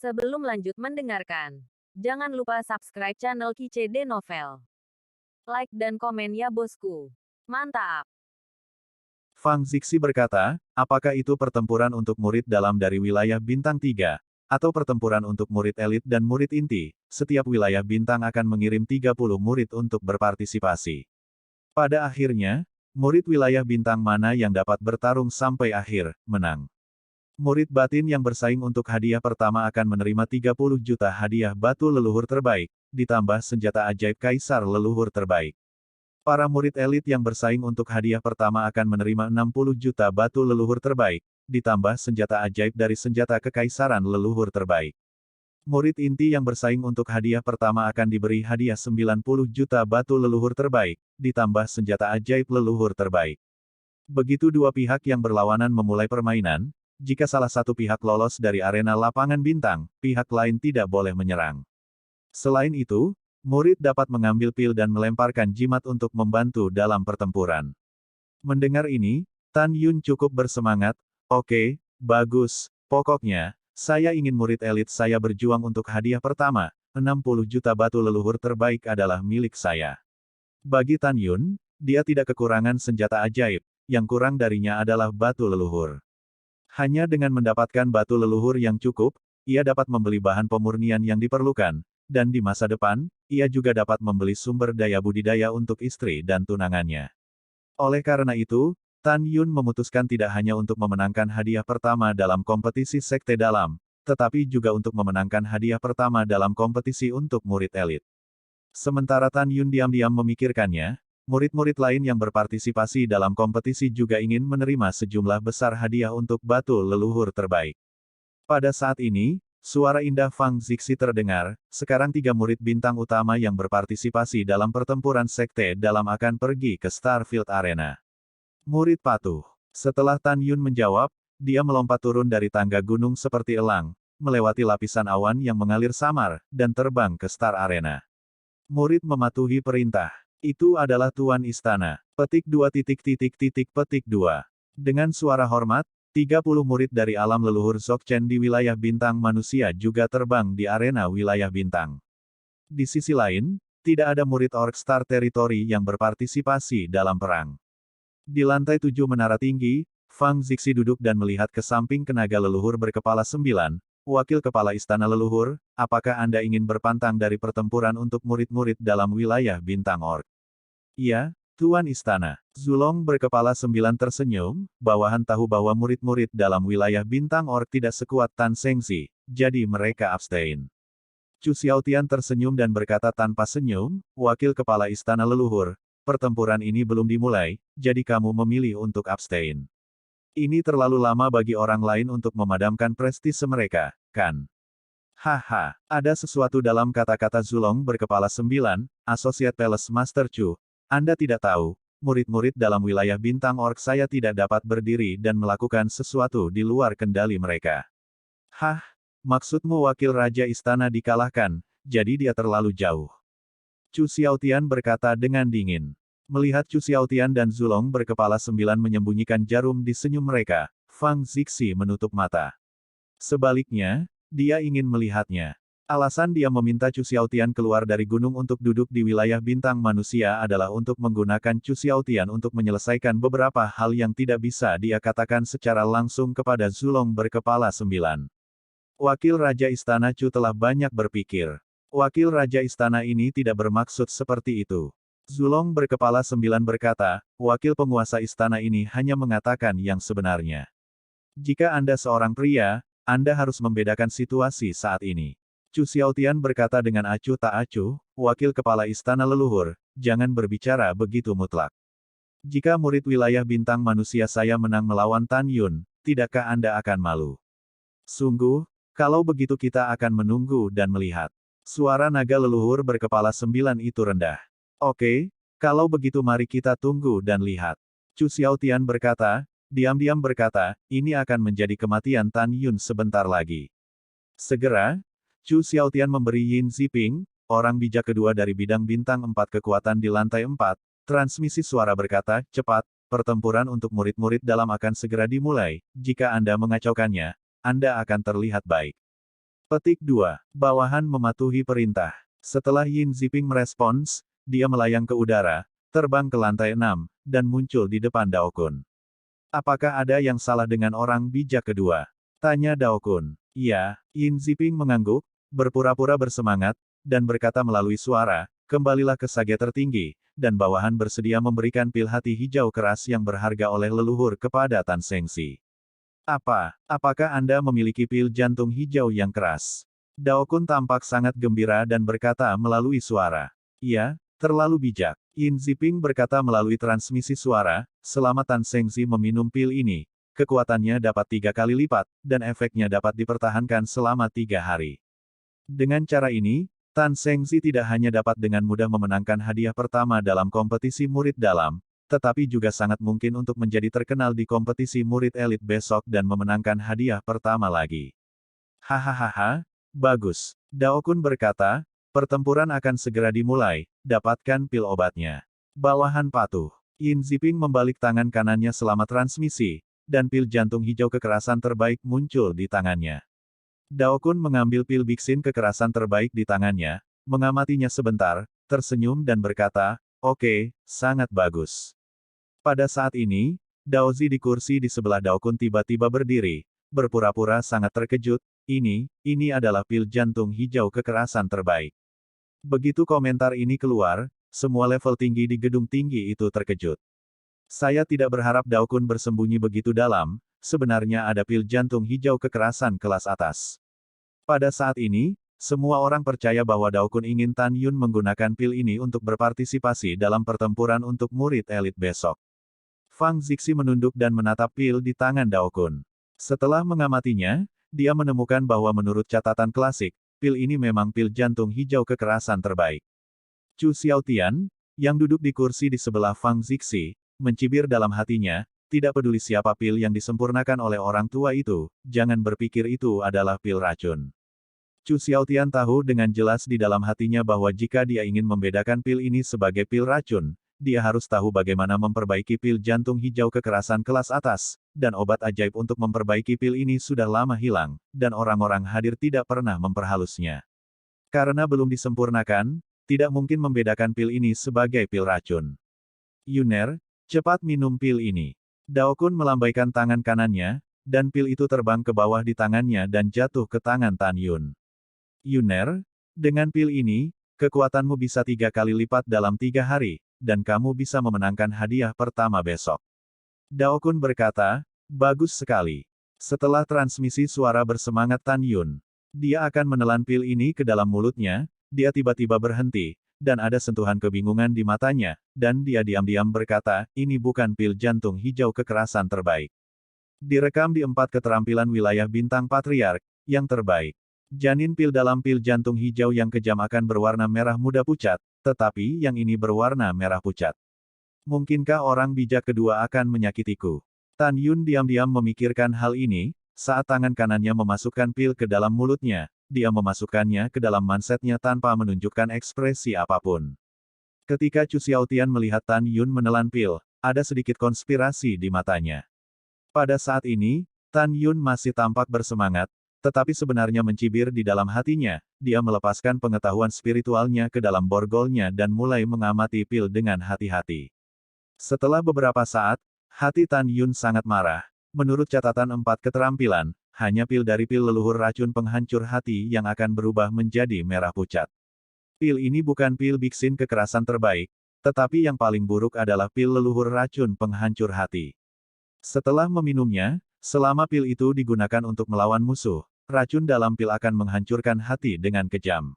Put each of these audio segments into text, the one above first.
Sebelum lanjut mendengarkan, jangan lupa subscribe channel KCD Novel. Like dan komen ya bosku. Mantap. Fang Zixi berkata, apakah itu pertempuran untuk murid dalam dari wilayah bintang 3, atau pertempuran untuk murid elit dan murid inti, setiap wilayah bintang akan mengirim 30 murid untuk berpartisipasi. Pada akhirnya, murid wilayah bintang mana yang dapat bertarung sampai akhir, menang. Murid batin yang bersaing untuk hadiah pertama akan menerima 30 juta hadiah batu leluhur terbaik, ditambah senjata ajaib kaisar leluhur terbaik. Para murid elit yang bersaing untuk hadiah pertama akan menerima 60 juta batu leluhur terbaik, ditambah senjata ajaib dari senjata kekaisaran leluhur terbaik. Murid inti yang bersaing untuk hadiah pertama akan diberi hadiah 90 juta batu leluhur terbaik, ditambah senjata ajaib leluhur terbaik. Begitu dua pihak yang berlawanan memulai permainan, jika salah satu pihak lolos dari arena lapangan bintang, pihak lain tidak boleh menyerang. Selain itu, murid dapat mengambil pil dan melemparkan jimat untuk membantu dalam pertempuran. Mendengar ini, Tan Yun cukup bersemangat. Oke, bagus. Pokoknya, saya ingin murid elit saya berjuang untuk hadiah pertama. 60 juta batu leluhur terbaik adalah milik saya. Bagi Tan Yun, dia tidak kekurangan senjata ajaib. Yang kurang darinya adalah batu leluhur. Hanya dengan mendapatkan batu leluhur yang cukup, ia dapat membeli bahan pemurnian yang diperlukan. Dan di masa depan, ia juga dapat membeli sumber daya budidaya untuk istri dan tunangannya. Oleh karena itu, Tan Yun memutuskan tidak hanya untuk memenangkan hadiah pertama dalam kompetisi sekte dalam, tetapi juga untuk memenangkan hadiah pertama dalam kompetisi untuk murid elit. Sementara Tan Yun diam-diam memikirkannya, murid-murid lain yang berpartisipasi dalam kompetisi juga ingin menerima sejumlah besar hadiah untuk batu leluhur terbaik. Pada saat ini, suara indah Fang Zixi terdengar, sekarang 3 murid bintang utama yang berpartisipasi dalam pertempuran sekte dalam akan pergi ke Starfield Arena. Murid patuh. Setelah Tan Yun menjawab, dia melompat turun dari tangga gunung seperti elang, melewati lapisan awan yang mengalir samar, dan terbang ke Star Arena. Murid mematuhi perintah. Itu adalah Tuan Istana. Petik 2 petik 2. Dengan suara hormat, 30 murid dari alam leluhur Dzogchen di wilayah bintang manusia juga terbang di arena wilayah bintang. Di sisi lain, tidak ada murid Orc Star Territory yang berpartisipasi dalam perang. Di lantai 7 menara tinggi, Fang Zixi duduk dan melihat ke samping kenaga leluhur berkepala 9, wakil kepala istana leluhur, apakah Anda ingin berpantang dari pertempuran untuk murid-murid dalam wilayah bintang Orc? Iya, Tuan Istana. Zulong berkepala 9 tersenyum, bawahan tahu bahwa murid-murid dalam wilayah bintang Orc tidak sekuat Tan Zhengzi, jadi mereka abstain. Chu Xiaotian tersenyum dan berkata tanpa senyum, wakil kepala istana leluhur, pertempuran ini belum dimulai, jadi kamu memilih untuk abstain. Ini terlalu lama bagi orang lain untuk memadamkan prestise mereka, kan? Haha, ada sesuatu dalam kata-kata Zulong berkepala 9, Associate Palace Master Chu. Anda tidak tahu, murid-murid dalam wilayah bintang Orc saya tidak dapat berdiri dan melakukan sesuatu di luar kendali mereka. Hah? Maksudmu wakil raja istana dikalahkan, jadi dia terlalu jauh. Chu Xiaotian berkata dengan dingin. Melihat Chu Xiaotian dan Zulong berkepala 9 menyembunyikan jarum di senyum mereka, Fang Zixi menutup mata. Sebaliknya, dia ingin melihatnya. Alasan dia meminta Chu Xiaotian keluar dari gunung untuk duduk di wilayah bintang manusia adalah untuk menggunakan Chu Xiaotian untuk menyelesaikan beberapa hal yang tidak bisa dia katakan secara langsung kepada Zulong berkepala 9. Wakil Raja Istana Chu telah banyak berpikir. Wakil Raja Istana ini tidak bermaksud seperti itu. Zulong berkepala 9 berkata, wakil penguasa istana ini hanya mengatakan yang sebenarnya. Jika Anda seorang pria, Anda harus membedakan situasi saat ini. Chu Xiaotian berkata dengan acuh tak acuh, wakil kepala istana leluhur, jangan berbicara begitu mutlak. Jika murid wilayah bintang manusia saya menang melawan Tan Yun, tidakkah Anda akan malu? Sungguh, kalau begitu kita akan menunggu dan melihat. Suara naga leluhur berkepala 9 itu rendah. Oke, kalau begitu mari kita tunggu dan lihat. Chu Xiaotian berkata, diam-diam berkata, ini akan menjadi kematian Tan Yun sebentar lagi. Segera, Chu Xiaotian memberi Yin Ziping, orang bijak kedua dari bidang bintang 4 kekuatan di lantai 4, transmisi suara berkata, cepat, pertempuran untuk murid-murid dalam akan segera dimulai, jika Anda mengacaukannya, Anda akan terlihat baik. Petik 2. Bawahan mematuhi perintah. Setelah Yin Ziping merespons, dia melayang ke udara, terbang ke lantai 6, dan muncul di depan Dao Kun. Apakah ada yang salah dengan orang bijak kedua? Tanya Dao Kun. Iya, Yin Ziping mengangguk, berpura-pura bersemangat, dan berkata melalui suara, kembalilah ke sage tertinggi, dan bawahan bersedia memberikan pil hati hijau keras yang berharga oleh leluhur kepada Tan Sengsi. Apakah Anda memiliki pil jantung hijau yang keras? Dao Kun tampak sangat gembira dan berkata melalui suara. Iya, terlalu bijak. Yin Ziping berkata melalui transmisi suara, selama Tan Sengsi meminum pil ini, kekuatannya dapat 3 kali lipat, dan efeknya dapat dipertahankan selama 3 hari. Dengan cara ini, Tan Sengsi tidak hanya dapat dengan mudah memenangkan hadiah pertama dalam kompetisi murid dalam, tetapi juga sangat mungkin untuk menjadi terkenal di kompetisi murid elit besok dan memenangkan hadiah pertama lagi. Hahaha, bagus. Dao Kun berkata, pertempuran akan segera dimulai, dapatkan pil obatnya. Bawahan patuh. Yin Ziping membalik tangan kanannya selama transmisi, dan pil jantung hijau kekerasan terbaik muncul di tangannya. Dao Kun mengambil pil biksin kekerasan terbaik di tangannya, mengamatinya sebentar, tersenyum dan berkata, oke, sangat bagus. Pada saat ini, Daozi di kursi di sebelah Dao Kun tiba-tiba berdiri, berpura-pura sangat terkejut, ini adalah pil jantung hijau kekerasan terbaik. Begitu komentar ini keluar, semua level tinggi di gedung tinggi itu terkejut. Saya tidak berharap Dao Kun bersembunyi begitu dalam, sebenarnya ada pil jantung hijau kekerasan kelas atas. Pada saat ini, semua orang percaya bahwa Dao Kun ingin Tan Yun menggunakan pil ini untuk berpartisipasi dalam pertempuran untuk murid elit besok. Fang Zixi menunduk dan menatap pil di tangan Dao Kun. Setelah mengamatinya, dia menemukan bahwa menurut catatan klasik, pil ini memang pil jantung hijau kekerasan terbaik. Chu Xiaotian, yang duduk di kursi di sebelah Fang Zixi, mencibir dalam hatinya, tidak peduli siapa pil yang disempurnakan oleh orang tua itu, jangan berpikir itu adalah pil racun. Chu Xiaotian tahu dengan jelas di dalam hatinya bahwa jika dia ingin membedakan pil ini sebagai pil racun, dia harus tahu bagaimana memperbaiki pil jantung hijau kekerasan kelas atas, dan obat ajaib untuk memperbaiki pil ini sudah lama hilang, dan orang-orang hadir tidak pernah memperhalusnya. Karena belum disempurnakan, tidak mungkin membedakan pil ini sebagai pil racun. Yuner, cepat minum pil ini. Dao Kun melambaikan tangan kanannya, dan pil itu terbang ke bawah di tangannya dan jatuh ke tangan Tan Yun. Yuner, dengan pil ini, kekuatanmu bisa 3 kali lipat dalam 3 hari, dan kamu bisa memenangkan hadiah pertama besok. Dao Kun berkata, bagus sekali. Setelah transmisi suara bersemangat Tan Yun, dia akan menelan pil ini ke dalam mulutnya, dia tiba-tiba berhenti, dan ada sentuhan kebingungan di matanya, dan dia diam-diam berkata, ini bukan pil jantung hijau kekerasan terbaik. Direkam di 4 keterampilan wilayah bintang patriark, yang terbaik. Janin pil dalam pil jantung hijau yang kejam akan berwarna merah muda pucat, tetapi yang ini berwarna merah pucat. Mungkinkah orang bijak kedua akan menyakitiku? Tan Yun diam-diam memikirkan hal ini, saat tangan kanannya memasukkan pil ke dalam mulutnya, dia memasukkannya ke dalam mansetnya tanpa menunjukkan ekspresi apapun. Ketika Chu Xiaotian melihat Tan Yun menelan pil, ada sedikit konspirasi di matanya. Pada saat ini, Tan Yun masih tampak bersemangat, tetapi sebenarnya mencibir di dalam hatinya, dia melepaskan pengetahuan spiritualnya ke dalam borgolnya dan mulai mengamati pil dengan hati-hati. Setelah beberapa saat, hati Tan Yun sangat marah. Menurut catatan 4 keterampilan, hanya pil dari pil leluhur racun penghancur hati yang akan berubah menjadi merah pucat. Pil ini bukan pil biksin kekerasan terbaik, tetapi yang paling buruk adalah pil leluhur racun penghancur hati. Setelah meminumnya, selama pil itu digunakan untuk melawan musuh, racun dalam pil akan menghancurkan hati dengan kejam.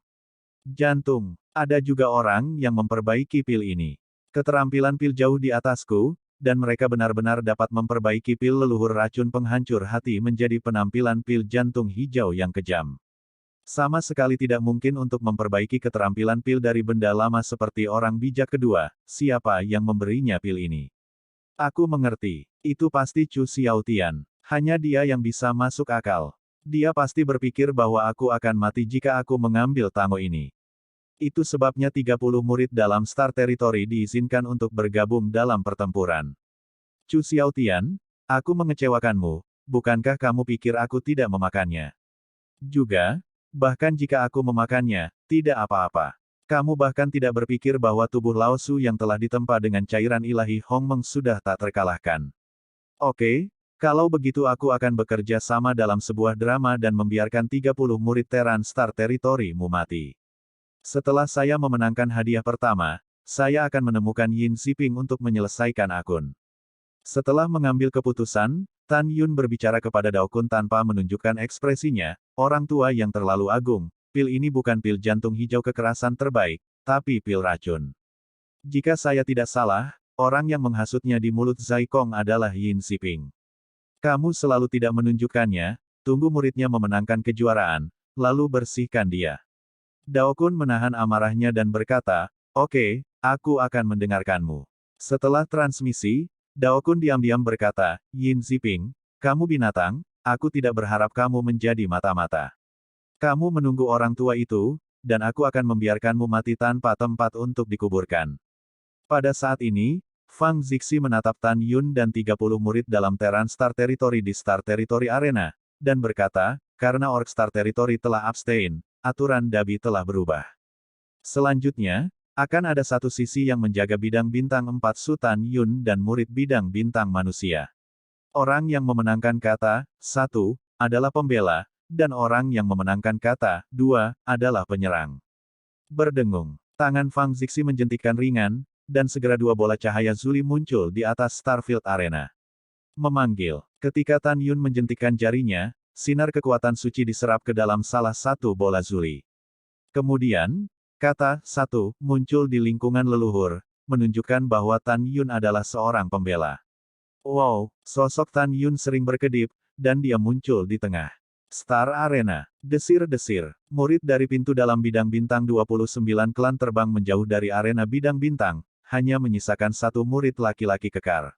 Jantung. Ada juga orang yang memperbaiki pil ini. Keterampilan pil jauh di atasku, dan mereka benar-benar dapat memperbaiki pil leluhur racun penghancur hati menjadi penampilan pil jantung hijau yang kejam. Sama sekali tidak mungkin untuk memperbaiki keterampilan pil dari benda lama seperti orang bijak kedua, siapa yang memberinya pil ini. Aku mengerti, itu pasti Chu Xiaotian. Hanya dia yang bisa masuk akal. Dia pasti berpikir bahwa aku akan mati jika aku mengambil tango ini. Itu sebabnya 30 murid dalam Star Territory diizinkan untuk bergabung dalam pertempuran. Chu Xiaotian, aku mengecewakanmu, bukankah kamu pikir aku tidak memakannya? Juga, Bahkan jika aku memakannya, tidak apa-apa. Kamu bahkan tidak berpikir bahwa tubuh Lao Su yang telah ditempa dengan cairan ilahi Hongmeng sudah tak terkalahkan. Oke, kalau begitu aku akan bekerja sama dalam sebuah drama dan membiarkan 30 murid Terran Star Territory-mu mati. Setelah saya memenangkan hadiah pertama, saya akan menemukan Yin Ziping untuk menyelesaikan akun. Setelah mengambil keputusan, Tan Yun berbicara kepada Daokun tanpa menunjukkan ekspresinya, orang tua yang terlalu agung, pil ini bukan pil jantung hijau kekerasan terbaik, tapi pil racun. Jika saya tidak salah, orang yang menghasutnya di mulut Zai Kong adalah Yin Ziping. Kamu selalu tidak menunjukkannya, tunggu muridnya memenangkan kejuaraan, lalu bersihkan dia. Daokun menahan amarahnya dan berkata, oke, aku akan mendengarkanmu. Setelah transmisi, Daokun diam-diam berkata, Yin Ziping, kamu binatang, aku tidak berharap kamu menjadi mata-mata. Kamu menunggu orang tua itu, dan aku akan membiarkanmu mati tanpa tempat untuk dikuburkan. Pada saat ini, Fang Zixi menatap Tan Yun dan 30 murid dalam Terran Star Territory di Star Territory Arena, dan berkata, karena Orc Star Territory telah abstain, aturan Dabi telah berubah. Selanjutnya, akan ada satu sisi yang menjaga bidang bintang 4 Sultan Yun dan murid bidang bintang manusia. Orang yang memenangkan kata, 1, adalah pembela, dan orang yang memenangkan kata, 2, adalah penyerang. Berdengung, tangan Fang Zixi menjentikkan ringan, dan segera dua bola cahaya Zuli muncul di atas Starfield Arena. Memanggil, ketika Tan Yun menjentikkan jarinya, sinar kekuatan suci diserap ke dalam salah satu bola Zuli. Kemudian, kata 1 muncul di lingkungan leluhur, menunjukkan bahwa Tan Yun adalah seorang pembela. Wow, sosok Tan Yun sering berkedip, dan dia muncul di tengah Star Arena. Desir-desir, murid dari pintu dalam bidang bintang 29 klan terbang menjauh dari arena bidang bintang, hanya menyisakan satu murid laki-laki kekar.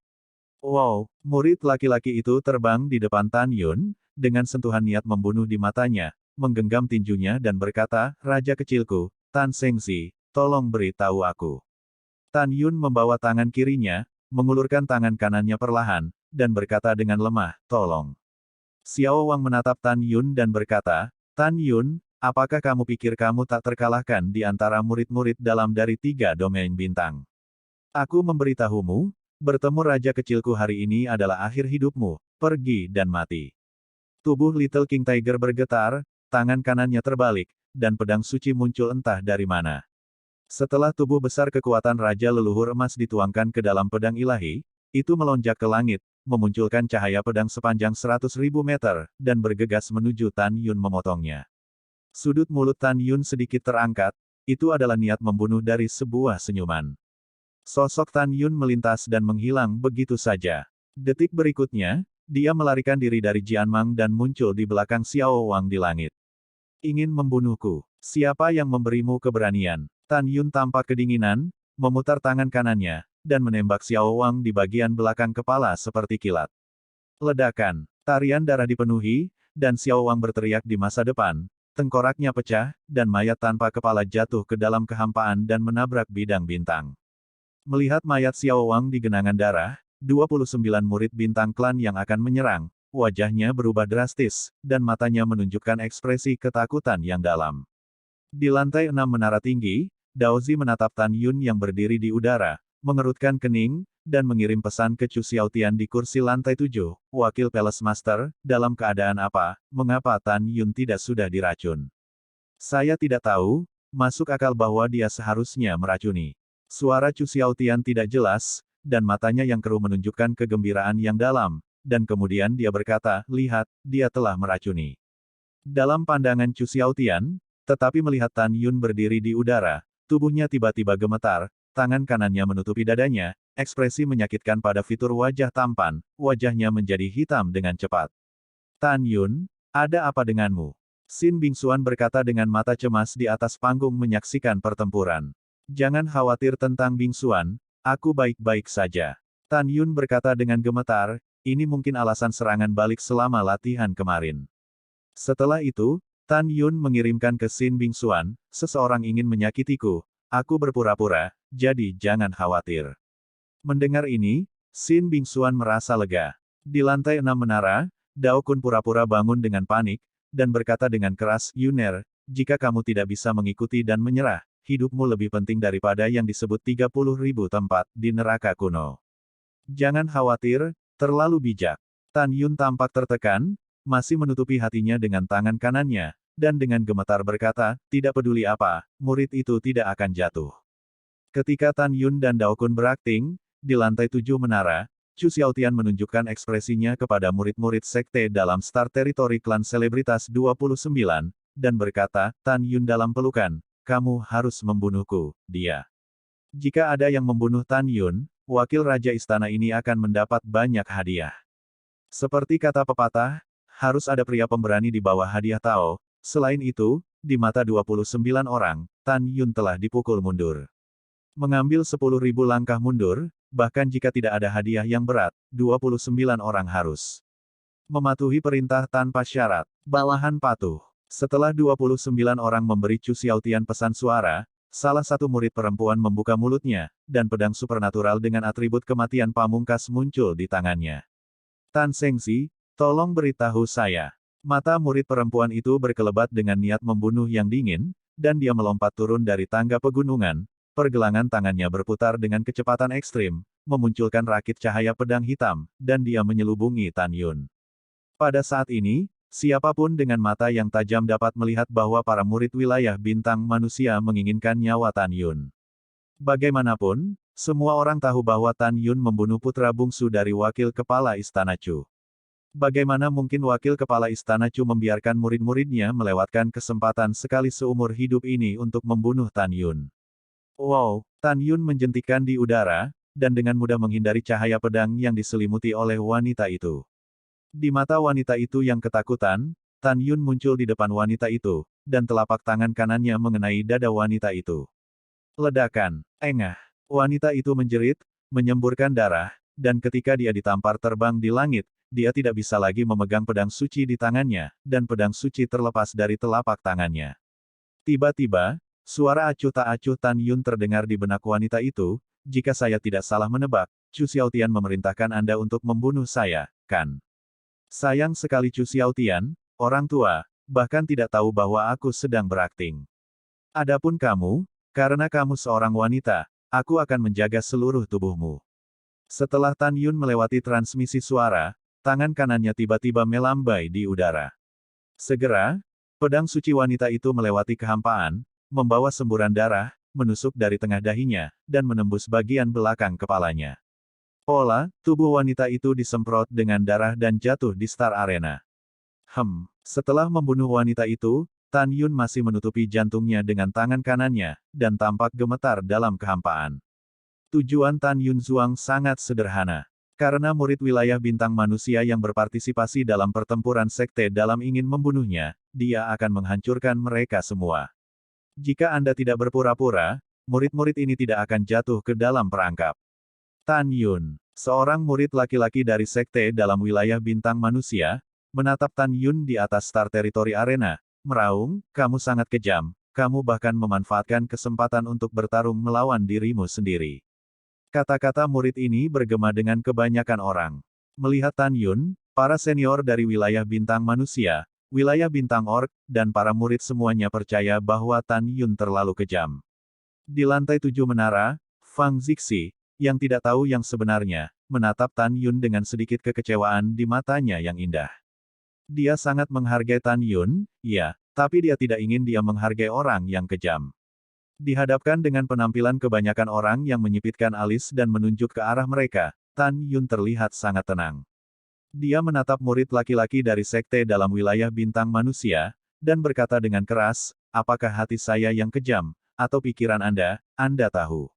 Wow, murid laki-laki itu terbang di depan Tan Yun, dengan sentuhan niat membunuh di matanya, menggenggam tinjunya dan berkata, Raja kecilku, Tan Sengzi, tolong beritahu aku. Tan Yun membawa tangan kirinya, mengulurkan tangan kanannya perlahan, dan berkata dengan lemah, tolong. Xiao Wang menatap Tan Yun dan berkata, Tan Yun, apakah kamu pikir kamu tak terkalahkan di antara murid-murid dalam dari 3 domain bintang? Aku memberitahumu, bertemu Raja kecilku hari ini adalah akhir hidupmu, pergi dan mati. Tubuh Little King Tiger bergetar, tangan kanannya terbalik, dan pedang suci muncul entah dari mana. Setelah tubuh besar kekuatan Raja leluhur emas dituangkan ke dalam pedang ilahi, itu melonjak ke langit, memunculkan cahaya pedang sepanjang 100.000 meter, dan bergegas menuju Tan Yun memotongnya. Sudut mulut Tan Yun sedikit terangkat, itu adalah niat membunuh dari sebuah senyuman. Sosok Tan Yun melintas dan menghilang begitu saja. Detik berikutnya, dia melarikan diri dari Jianmang dan muncul di belakang Xiao Wang di langit. Ingin membunuhku. Siapa yang memberimu keberanian? Tan Yun tampak kedinginan, memutar tangan kanannya, dan menembak Xiao Wang di bagian belakang kepala seperti kilat. Ledakan. Tarian darah dipenuhi, dan Xiao Wang berteriak di masa depan, tengkoraknya pecah, dan mayat tanpa kepala jatuh ke dalam kehampaan dan menabrak bidang bintang. Melihat mayat Xiao Wang di genangan darah, 29 murid bintang klan yang akan menyerang, wajahnya berubah drastis, dan matanya menunjukkan ekspresi ketakutan yang dalam. Di lantai 6 menara tinggi, Daozi menatap Tan Yun yang berdiri di udara, mengerutkan kening, dan mengirim pesan ke Chu Xiaotian di kursi lantai 7, wakil Palace Master, dalam keadaan apa, mengapa Tan Yun tidak sudah diracun. Saya tidak tahu, masuk akal bahwa dia seharusnya meracuni. Suara Chu Xiaotian tidak jelas, dan matanya yang keruh menunjukkan kegembiraan yang dalam, dan kemudian dia berkata, lihat, dia telah meracuni. Dalam pandangan Chu Xiaotian, tetapi melihat Tan Yun berdiri di udara, tubuhnya tiba-tiba gemetar, tangan kanannya menutupi dadanya, ekspresi menyakitkan pada fitur wajah tampan, wajahnya menjadi hitam dengan cepat. Tan Yun, ada apa denganmu? Xin Bingxuan berkata dengan mata cemas di atas panggung menyaksikan pertempuran. Jangan khawatir tentang Bingxuan, aku baik-baik saja. Tan Yun berkata dengan gemetar, ini mungkin alasan serangan balik selama latihan kemarin. Setelah itu, Tan Yun mengirimkan ke Xin Bingxuan, seseorang ingin menyakitiku, aku berpura-pura, jadi jangan khawatir. Mendengar ini, Xin Bingxuan merasa lega. Di lantai 6 menara, Dao Kun pura-pura bangun dengan panik, dan berkata dengan keras, Yuner, jika kamu tidak bisa mengikuti dan menyerah, hidupmu lebih penting daripada yang disebut 30.000 tempat di neraka kuno. Jangan khawatir, terlalu bijak. Tan Yun tampak tertekan, masih menutupi hatinya dengan tangan kanannya, dan dengan gemetar berkata, tidak peduli apa, murid itu tidak akan jatuh. Ketika Tan Yun dan Dao Kun berakting, di lantai 7 menara, Chu Xiaotian menunjukkan ekspresinya kepada murid-murid sekte dalam Star Territory Klan Selebritas 29, dan berkata, Tan Yun dalam pelukan, kamu harus membunuhku, dia. Jika ada yang membunuh Tan Yun, wakil raja istana ini akan mendapat banyak hadiah. Seperti kata pepatah, harus ada pria pemberani di bawah hadiah Tao. Selain itu, di mata 29 orang, Tan Yun telah dipukul mundur. Mengambil 10.000 langkah mundur, bahkan jika tidak ada hadiah yang berat, 29 orang harus mematuhi perintah tanpa syarat. Bawahan patuh. Setelah 29 orang memberi Chu Xiaotian pesan suara, salah satu murid perempuan membuka mulutnya, dan pedang supernatural dengan atribut kematian pamungkas muncul di tangannya. Tan Sengxi, tolong beritahu saya. Mata murid perempuan itu berkelebat dengan niat membunuh yang dingin, dan dia melompat turun dari tangga pegunungan. Pergelangan tangannya berputar dengan kecepatan ekstrim, memunculkan rakit cahaya pedang hitam, dan dia menyelubungi Tan Yun. Pada saat ini, siapapun dengan mata yang tajam dapat melihat bahwa para murid wilayah bintang manusia menginginkan nyawa Tan Yun. Bagaimanapun, semua orang tahu bahwa Tan Yun membunuh putra bungsu dari wakil kepala Istana Chu. Bagaimana mungkin wakil kepala Istana Chu membiarkan murid-muridnya melewatkan kesempatan sekali seumur hidup ini untuk membunuh Tan Yun? Wow, Tan Yun menjentikan di udara, dan dengan mudah menghindari cahaya pedang yang diselimuti oleh wanita itu. Di mata wanita itu yang ketakutan, Tan Yun muncul di depan wanita itu, dan telapak tangan kanannya mengenai dada wanita itu. Ledakan, engah. Wanita itu menjerit, menyemburkan darah, dan ketika dia ditampar terbang di langit, dia tidak bisa lagi memegang pedang suci di tangannya, dan pedang suci terlepas dari telapak tangannya. Tiba-tiba, suara acuh tak acuh Tan Yun terdengar di benak wanita itu, jika saya tidak salah menebak, Chu Xiaotian memerintahkan Anda untuk membunuh saya, kan? Sayang sekali Chu Xiaotian, orang tua, bahkan tidak tahu bahwa aku sedang berakting. Adapun kamu, karena kamu seorang wanita, aku akan menjaga seluruh tubuhmu. Setelah Tan Yun melewati transmisi suara, tangan kanannya tiba-tiba melambai di udara. Segera, pedang suci wanita itu melewati kehampaan, membawa semburan darah, menusuk dari tengah dahinya, dan menembus bagian belakang kepalanya. Pola, tubuh wanita itu disemprot dengan darah dan jatuh di Star Arena. Setelah membunuh wanita itu, Tan Yun masih menutupi jantungnya dengan tangan kanannya, dan tampak gemetar dalam kehampaan. Tujuan Tan Yun Zuang sangat sederhana. Karena murid wilayah bintang manusia yang berpartisipasi dalam pertempuran sekte dalam ingin membunuhnya, dia akan menghancurkan mereka semua. Jika Anda tidak berpura-pura, murid-murid ini tidak akan jatuh ke dalam perangkap. Tan Yun, seorang murid laki-laki dari sekte dalam wilayah bintang manusia, menatap Tan Yun di atas Star Territory Arena, meraung, kamu sangat kejam, kamu bahkan memanfaatkan kesempatan untuk bertarung melawan dirimu sendiri. Kata-kata murid ini bergema dengan kebanyakan orang. Melihat Tan Yun, para senior dari wilayah bintang manusia, wilayah bintang orc, dan para murid semuanya percaya bahwa Tan Yun terlalu kejam. Di lantai 7 menara, Fang Zixi, yang tidak tahu yang sebenarnya, menatap Tan Yun dengan sedikit kekecewaan di matanya yang indah. Dia sangat menghargai Tan Yun, ya, tapi dia tidak ingin dia menghargai orang yang kejam. Dihadapkan dengan penampilan kebanyakan orang yang menyipitkan alis dan menunjuk ke arah mereka, Tan Yun terlihat sangat tenang. Dia menatap murid laki-laki dari sekte dalam wilayah bintang manusia, dan berkata dengan keras, apakah hati saya yang kejam, atau pikiran Anda tahu.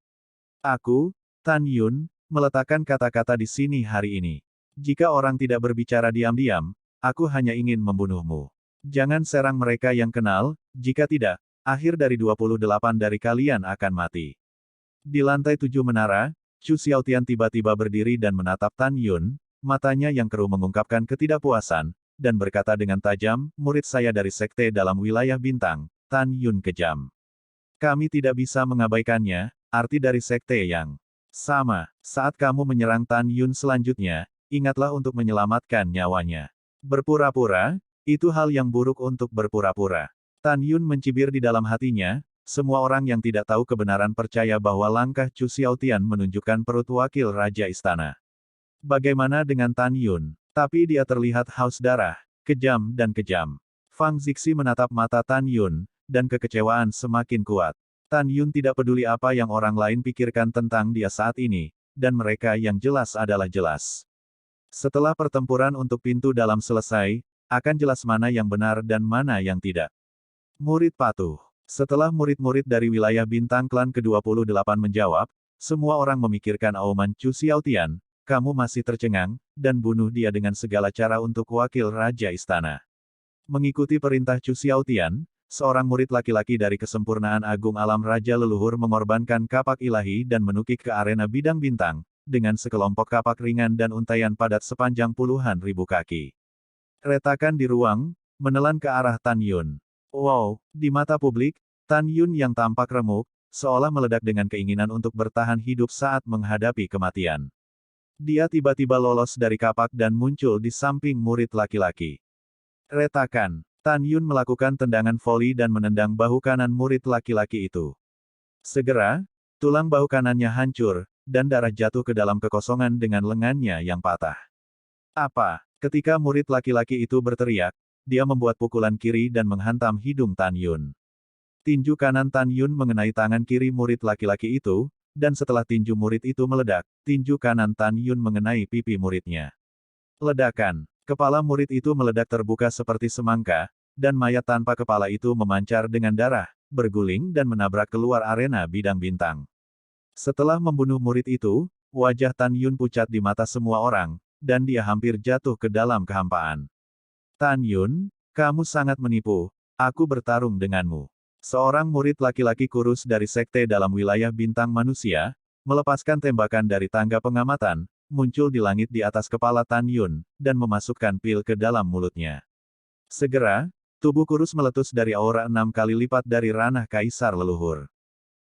Aku, Tan Yun, meletakkan kata-kata di sini hari ini. Jika orang tidak berbicara diam-diam, aku hanya ingin membunuhmu. Jangan serang mereka yang kenal, jika tidak, akhir dari 28 dari kalian akan mati. Di lantai 7 menara, Chu Xiaotian tiba-tiba berdiri dan menatap Tan Yun, matanya yang keruh mengungkapkan ketidakpuasan, dan berkata dengan tajam, murid saya dari sekte dalam wilayah bintang, Tan Yun kejam. Kami tidak bisa mengabaikannya, arti dari sekte yang sama. Saat kamu menyerang Tan Yun selanjutnya, ingatlah untuk menyelamatkan nyawanya. Berpura-pura, Itu hal yang buruk untuk berpura-pura. Tan Yun mencibir di dalam hatinya, semua orang yang tidak tahu kebenaran percaya bahwa langkah Chu Xiaotian menunjukkan perut wakil Raja Istana. Bagaimana dengan Tan Yun? Tapi dia terlihat haus darah, kejam dan kejam. Fang Zixi menatap mata Tan Yun, dan kekecewaan semakin kuat. Tan Yun tidak peduli apa yang orang lain pikirkan tentang dia saat ini, dan mereka yang jelas adalah jelas. Setelah pertempuran untuk pintu dalam selesai, akan jelas mana yang benar dan mana yang tidak. Murid patuh. Setelah murid-murid dari wilayah bintang klan ke-28 menjawab, semua orang memikirkan auman Chu Xiaotian, kamu masih tercengang, dan bunuh dia dengan segala cara untuk wakil Raja Istana. Mengikuti perintah Chu Xiaotian, seorang murid laki-laki dari kesempurnaan agung alam Raja Leluhur mengorbankan kapak ilahi dan menukik ke arena bidang bintang, dengan sekelompok kapak ringan dan untaian padat sepanjang puluhan ribu kaki. Retakan di ruang, menelan ke arah Tan Yun. Wow, di mata publik, Tan Yun yang tampak remuk, seolah meledak dengan keinginan untuk bertahan hidup saat menghadapi kematian. Dia tiba-tiba lolos dari kapak dan muncul di samping murid laki-laki. Retakan. Tan Yun melakukan tendangan voli dan menendang bahu kanan murid laki-laki itu. Segera, tulang bahu kanannya hancur, dan darah jatuh ke dalam kekosongan dengan lengannya yang patah. Apa? Ketika murid laki-laki itu berteriak, dia membuat pukulan kiri dan menghantam hidung Tan Yun. Tinju kanan Tan Yun mengenai tangan kiri murid laki-laki itu, dan setelah tinju murid itu meledak, tinju kanan Tan Yun mengenai pipi muridnya. Ledakan. Kepala murid itu meledak terbuka seperti semangka, dan mayat tanpa kepala itu memancar dengan darah, berguling dan menabrak keluar arena bidang bintang. Setelah membunuh murid itu, wajah Tan Yun pucat di mata semua orang, dan dia hampir jatuh ke dalam kehampaan. Tan Yun, kamu sangat menipu, aku bertarung denganmu. Seorang murid laki-laki kurus dari sekte dalam wilayah bintang manusia, melepaskan tembakan dari tangga pengamatan, muncul di langit di atas kepala Tan Yun, dan memasukkan pil ke dalam mulutnya. Segera, tubuh kurus meletus dari aura 6 kali lipat dari ranah Kaisar Leluhur.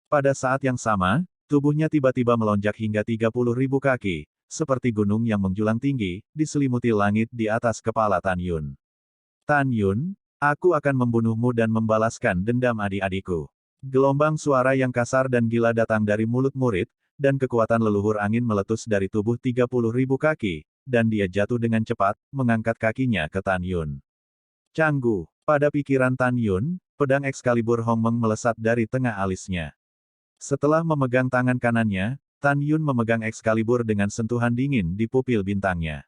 Pada saat yang sama, tubuhnya tiba-tiba melonjak hingga 30.000 kaki, seperti gunung yang menjulang tinggi, diselimuti langit di atas kepala Tan Yun. Tan Yun, aku akan membunuhmu dan membalaskan dendam adik-adikku. Gelombang suara yang kasar dan gila datang dari mulut murid, dan kekuatan leluhur angin meletus dari tubuh 30.000 kaki, dan dia jatuh dengan cepat, mengangkat kakinya ke Tan Yun. Canggu. Pada pikiran Tan Yun, pedang Excalibur Hongmeng melesat dari tengah alisnya. Setelah memegang tangan kanannya, Tan Yun memegang Excalibur dengan sentuhan dingin di pupil bintangnya.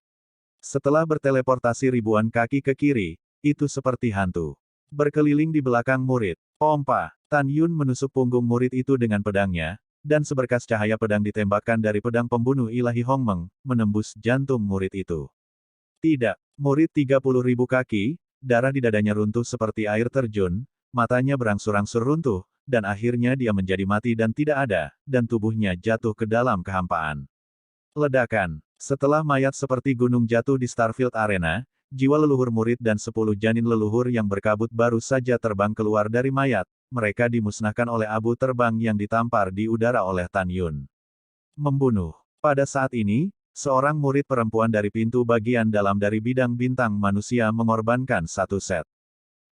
Setelah berteleportasi ribuan kaki ke kiri, itu seperti hantu. Berkeliling di belakang murid. Pompa. Tan Yun menusuk punggung murid itu dengan pedangnya, dan seberkas cahaya pedang ditembakkan dari pedang pembunuh ilahi Hongmeng, menembus jantung murid itu. Tidak. Murid 30.000 kaki, darah di dadanya runtuh seperti air terjun, matanya berangsur-angsur runtuh, dan akhirnya dia menjadi mati dan tidak ada, dan tubuhnya jatuh ke dalam kehampaan. Ledakan. Setelah mayat seperti gunung jatuh di Starfield Arena, jiwa leluhur murid dan 10 janin leluhur yang berkabut baru saja terbang keluar dari mayat, mereka dimusnahkan oleh abu terbang yang ditampar di udara oleh Tan Yun. Membunuh. Pada saat ini, seorang murid perempuan dari pintu bagian dalam dari bidang bintang manusia mengorbankan satu set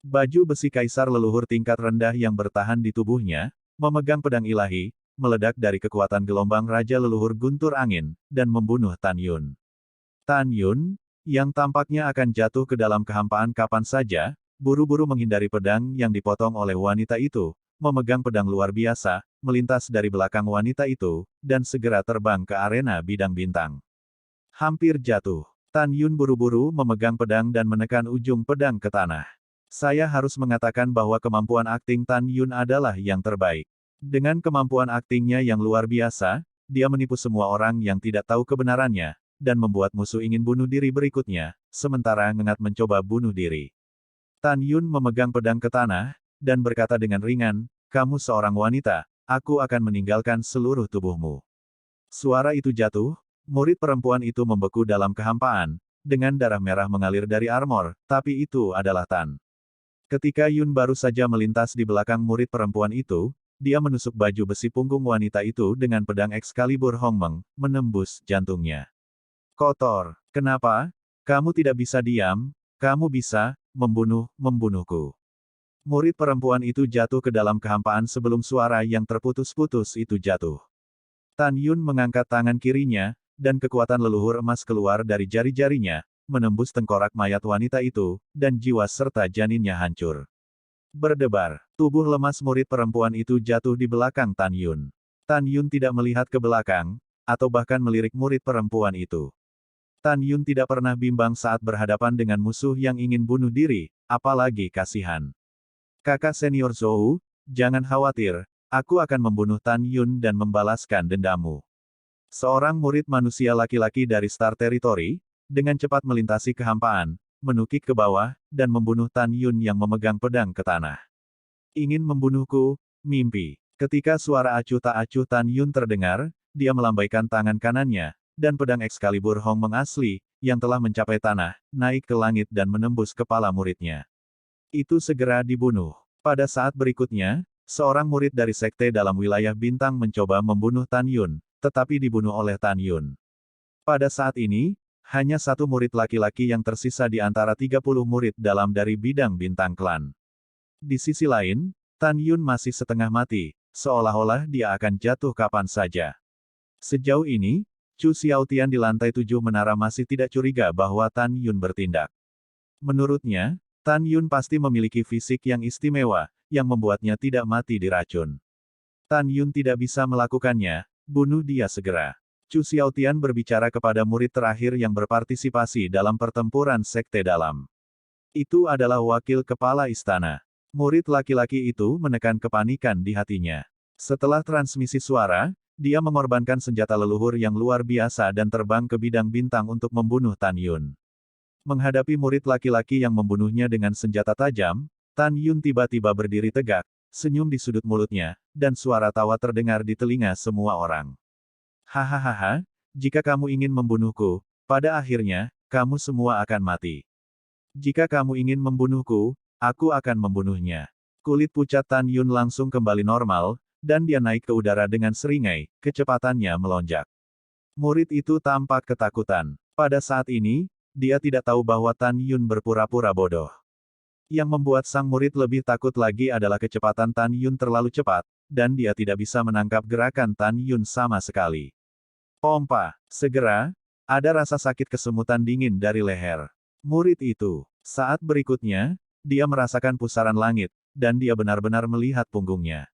baju besi kaisar leluhur tingkat rendah yang bertahan di tubuhnya, memegang pedang ilahi, meledak dari kekuatan gelombang raja leluhur guntur angin, dan membunuh Tan Yun. Tan Yun, yang tampaknya akan jatuh ke dalam kehampaan kapan saja, buru-buru menghindari pedang yang dipotong oleh wanita itu, memegang pedang luar biasa, melintas dari belakang wanita itu, dan segera terbang ke arena bidang bintang. Hampir jatuh. Tan Yun buru-buru memegang pedang dan menekan ujung pedang ke tanah. Saya harus mengatakan bahwa kemampuan akting Tan Yun adalah yang terbaik. Dengan kemampuan aktingnya yang luar biasa, dia menipu semua orang yang tidak tahu kebenarannya, dan membuat musuh ingin bunuh diri berikutnya, sementara Ngengat mencoba bunuh diri. Tan Yun memegang pedang ke tanah, dan berkata dengan ringan, kamu seorang wanita, aku akan meninggalkan seluruh tubuhmu. Suara itu jatuh, murid perempuan itu membeku dalam kehampaan, dengan darah merah mengalir dari armor, tapi itu adalah Tan. Ketika Yun baru saja melintas di belakang murid perempuan itu, dia menusuk baju besi punggung wanita itu dengan pedang Excalibur Hongmeng, menembus jantungnya. Kotor, kenapa? Kamu tidak bisa diam, kamu bisa, membunuhku. Murid perempuan itu jatuh ke dalam kehampaan sebelum suara yang terputus-putus itu jatuh. Tan Yun mengangkat tangan kirinya, dan kekuatan leluhur emas keluar dari jari-jarinya, menembus tengkorak mayat wanita itu, dan jiwa serta janinnya hancur. Berdebar, tubuh lemas murid perempuan itu jatuh di belakang Tan Yun. Tan Yun tidak melihat ke belakang, atau bahkan melirik murid perempuan itu. Tan Yun tidak pernah bimbang saat berhadapan dengan musuh yang ingin bunuh diri, apalagi kasihan. Kakak senior Zhou, jangan khawatir, aku akan membunuh Tan Yun dan membalaskan dendammu. Seorang murid manusia laki-laki dari Star Territory, dengan cepat melintasi kehampaan, menukik ke bawah, dan membunuh Tan Yun yang memegang pedang ke tanah. Ingin membunuhku, mimpi. Ketika suara acuh tak acuh Tan Yun terdengar, dia melambaikan tangan kanannya, dan pedang Excalibur Hong Meng asli, yang telah mencapai tanah, naik ke langit dan menembus kepala muridnya. Itu segera dibunuh. Pada saat berikutnya, seorang murid dari sekte dalam wilayah bintang mencoba membunuh Tan Yun, tetapi dibunuh oleh Tan Yun. Pada saat ini, hanya satu murid laki-laki yang tersisa di antara 30 murid dalam dari bidang bintang klan. Di sisi lain, Tan Yun masih setengah mati, seolah-olah dia akan jatuh kapan saja. Sejauh ini, Chu Xiaotian di lantai 7 menara masih tidak curiga bahwa Tan Yun bertindak. Menurutnya, Tan Yun pasti memiliki fisik yang istimewa, yang membuatnya tidak mati diracun. Tan Yun tidak bisa melakukannya, bunuh dia segera. Chu Xiaotian berbicara kepada murid terakhir yang berpartisipasi dalam pertempuran sekte dalam. Itu adalah wakil kepala istana. Murid laki-laki itu menekan kepanikan di hatinya. Setelah transmisi suara, dia mengorbankan senjata leluhur yang luar biasa dan terbang ke bidang bintang untuk membunuh Tan Yun. Menghadapi murid laki-laki yang membunuhnya dengan senjata tajam, Tan Yun tiba-tiba berdiri tegak, senyum di sudut mulutnya, dan suara tawa terdengar di telinga semua orang. Hahaha, jika kamu ingin membunuhku, pada akhirnya, kamu semua akan mati. Jika kamu ingin membunuhku, aku akan membunuhnya. Kulit pucat Tan Yun langsung kembali normal, dan dia naik ke udara dengan seringai, kecepatannya melonjak. Murid itu tampak ketakutan. Pada saat ini, dia tidak tahu bahwa Tan Yun berpura-pura bodoh. Yang membuat sang murid lebih takut lagi adalah kecepatan Tan Yun terlalu cepat, dan dia tidak bisa menangkap gerakan Tan Yun sama sekali. Pompa, segera, ada rasa sakit kesemutan dingin dari leher. Murid itu, saat berikutnya, dia merasakan pusaran langit, dan dia benar-benar melihat punggungnya.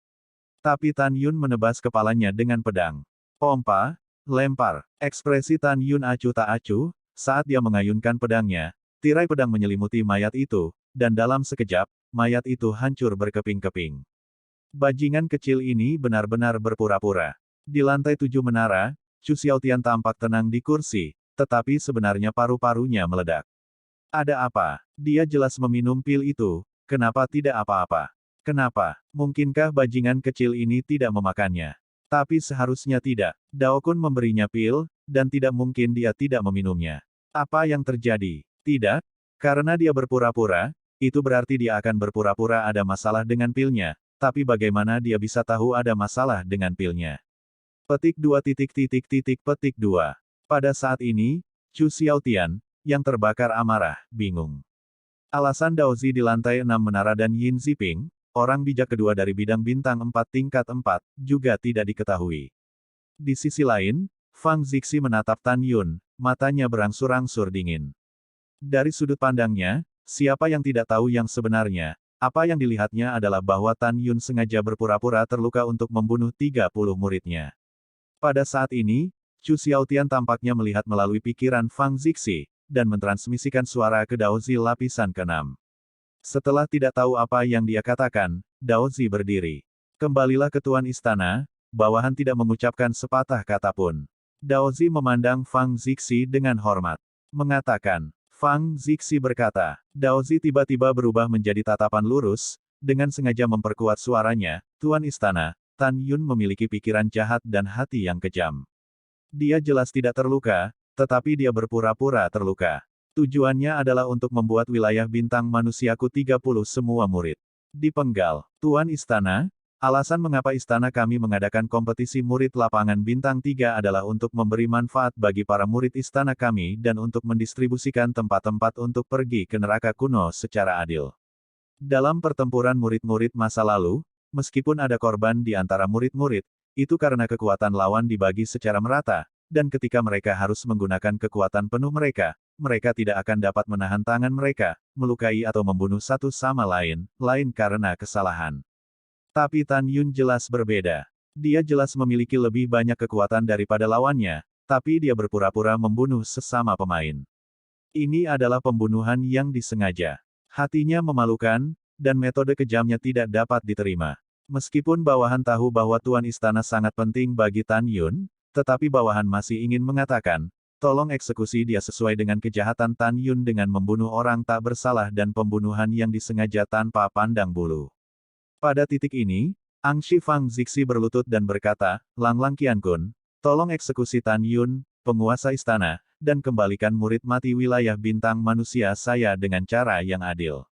Tapi Tan Yun menebas kepalanya dengan pedang. Pompa, lempar, ekspresi Tan Yun acuh tak acuh, saat dia mengayunkan pedangnya, tirai pedang menyelimuti mayat itu, dan dalam sekejap, mayat itu hancur berkeping-keping. Bajingan kecil ini benar-benar berpura-pura. Di lantai 7 menara, Chu Xiaotian tampak tenang di kursi, tetapi sebenarnya paru-parunya meledak. Ada apa? Dia jelas meminum pil itu, kenapa tidak apa-apa? Kenapa? Mungkinkah bajingan kecil ini tidak memakannya? Tapi seharusnya tidak. Dao Kun memberinya pil, dan tidak mungkin dia tidak meminumnya. Apa yang terjadi? Tidak? Karena dia berpura-pura, itu berarti dia akan berpura-pura ada masalah dengan pilnya, tapi bagaimana dia bisa tahu ada masalah dengan pilnya? Petik 2 petik 2. Pada saat ini, Chu Xiaotian, yang terbakar amarah, bingung. Alasan Daozi di lantai 6 menara dan Yin Ziping, orang bijak kedua dari bidang bintang 4 tingkat 4, juga tidak diketahui. Di sisi lain, Fang Zixi menatap Tan Yun, matanya berangsur-angsur dingin. Dari sudut pandangnya, siapa yang tidak tahu yang sebenarnya, apa yang dilihatnya adalah bahwa Tan Yun sengaja berpura-pura terluka untuk membunuh 30 muridnya. Pada saat ini, Chu Xiaotian tampaknya melihat melalui pikiran Fang Zixi, dan mentransmisikan suara ke Daozi lapisan ke-6. Setelah tidak tahu apa yang dia katakan, Daozi berdiri. Kembalilah ke Tuan Istana, bawahan tidak mengucapkan sepatah kata pun. Daozi memandang Fang Zixi dengan hormat. Mengatakan, Fang Zixi berkata, Daozi tiba-tiba berubah menjadi tatapan lurus, dengan sengaja memperkuat suaranya, Tuan Istana, Tan Yun memiliki pikiran jahat dan hati yang kejam. Dia jelas tidak terluka, tetapi dia berpura-pura terluka. Tujuannya adalah untuk membuat wilayah bintang manusiaku 30 semua murid dipenggal. Tuan Istana, Alasan mengapa istana kami mengadakan kompetisi murid lapangan bintang 3 adalah untuk memberi manfaat bagi para murid istana kami dan untuk mendistribusikan tempat-tempat untuk pergi ke neraka kuno secara adil. Dalam pertempuran murid-murid masa lalu, meskipun ada korban di antara murid-murid, itu karena kekuatan lawan dibagi secara merata, dan ketika mereka harus menggunakan kekuatan penuh mereka, mereka tidak akan dapat menahan tangan mereka, melukai atau membunuh satu sama lain, karena kesalahan. Tapi Tan Yun jelas berbeda. Dia jelas memiliki lebih banyak kekuatan daripada lawannya, tapi dia berpura-pura membunuh sesama pemain. Ini adalah pembunuhan yang disengaja. Hatinya memalukan, dan metode kejamnya tidak dapat diterima. Meskipun bawahan tahu bahwa Tuan Istana sangat penting bagi Tan Yun, tetapi bawahan masih ingin mengatakan, tolong eksekusi dia sesuai dengan kejahatan Tan Yun dengan membunuh orang tak bersalah dan pembunuhan yang disengaja tanpa pandang bulu. Pada titik ini, Angshi Fang Zixi berlutut dan berkata, Lang Qiankun, tolong eksekusi Tan Yun, penguasa istana, dan kembalikan murid mati wilayah bintang manusia saya dengan cara yang adil.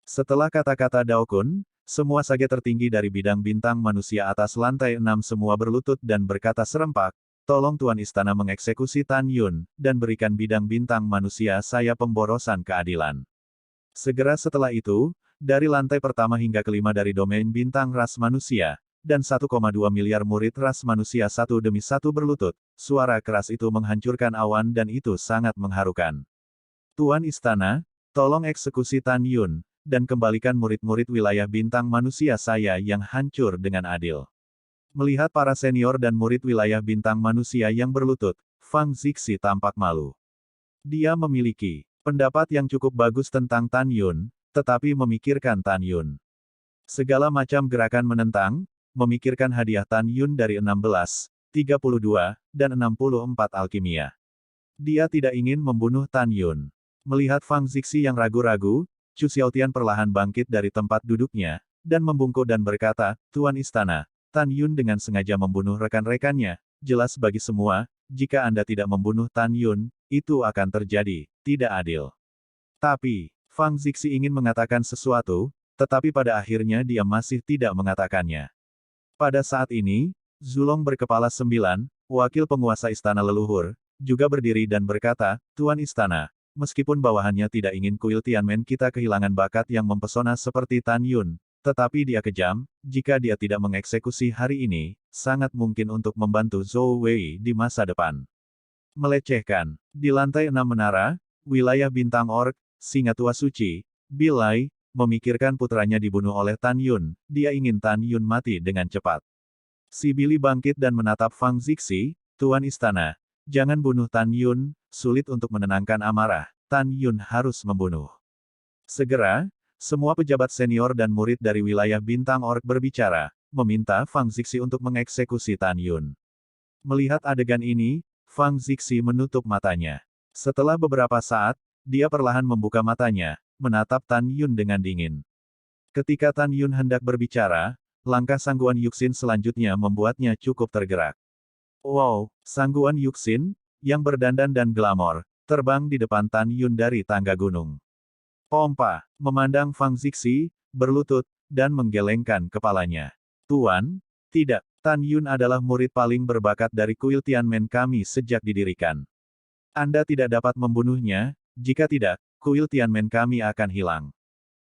Setelah kata-kata Dao Kun, semua sage tertinggi dari bidang bintang manusia atas lantai 6 semua berlutut dan berkata serempak, tolong Tuan Istana mengeksekusi Tan Yun, dan berikan bidang bintang manusia saya pemborosan keadilan. Segera setelah itu, dari lantai pertama hingga kelima dari domain bintang ras manusia, dan 1,2 miliar murid ras manusia satu demi satu berlutut, suara keras itu menghancurkan awan dan itu sangat mengharukan. Tuan Istana, tolong eksekusi Tan Yun, dan kembalikan murid-murid wilayah bintang manusia saya yang hancur dengan adil. Melihat para senior dan murid wilayah bintang manusia yang berlutut, Fang Zixi tampak malu. Dia memiliki pendapat yang cukup bagus tentang Tan Yun, tetapi memikirkan Tan Yun. Segala macam gerakan menentang, memikirkan hadiah Tan Yun dari 16, 32, dan 64 alkimia. Dia tidak ingin membunuh Tan Yun. Melihat Fang Zixi yang ragu-ragu, Chu Xiaotian perlahan bangkit dari tempat duduknya, dan membungkuk dan berkata, Tuan Istana, Tan Yun dengan sengaja membunuh rekan-rekannya, jelas bagi semua, jika Anda tidak membunuh Tan Yun, itu akan terjadi, tidak adil. Tapi, Fang Zixi ingin mengatakan sesuatu, tetapi pada akhirnya dia masih tidak mengatakannya. Pada saat ini, Zulong berkepala 9, wakil penguasa istana leluhur, juga berdiri dan berkata, Tuan Istana, meskipun bawahannya tidak ingin kuil Tianmen kita kehilangan bakat yang mempesona seperti Tan Yun, tetapi dia kejam, jika dia tidak mengeksekusi hari ini, sangat mungkin untuk membantu Zhou Wei di masa depan. Melecehkan. Di lantai 6 menara, wilayah bintang orc, Singa Tua Suci, Bilai, memikirkan putranya dibunuh oleh Tan Yun, dia ingin Tan Yun mati dengan cepat. Si Billy bangkit dan menatap Fang Zixi, Tuan Istana, jangan bunuh Tan Yun, sulit untuk menenangkan amarah, Tan Yun harus membunuh. Segera, semua pejabat senior dan murid dari wilayah bintang orc berbicara, meminta Fang Zixi untuk mengeksekusi Tan Yun. Melihat adegan ini, Fang Zixi menutup matanya. Setelah beberapa saat, dia perlahan membuka matanya, menatap Tan Yun dengan dingin. Ketika Tan Yun hendak berbicara, langkah Sangguan Yuxin selanjutnya membuatnya cukup tergerak. Wow, Sangguan Yuxin, yang berdandan dan glamor, terbang di depan Tan Yun dari tangga gunung. Pompa, memandang Fang Zixi, berlutut, dan menggelengkan kepalanya. Tuan, tidak, Tan Yun adalah murid paling berbakat dari kuil Tianmen kami sejak didirikan. Anda tidak dapat membunuhnya, jika tidak, kuil Tianmen kami akan hilang.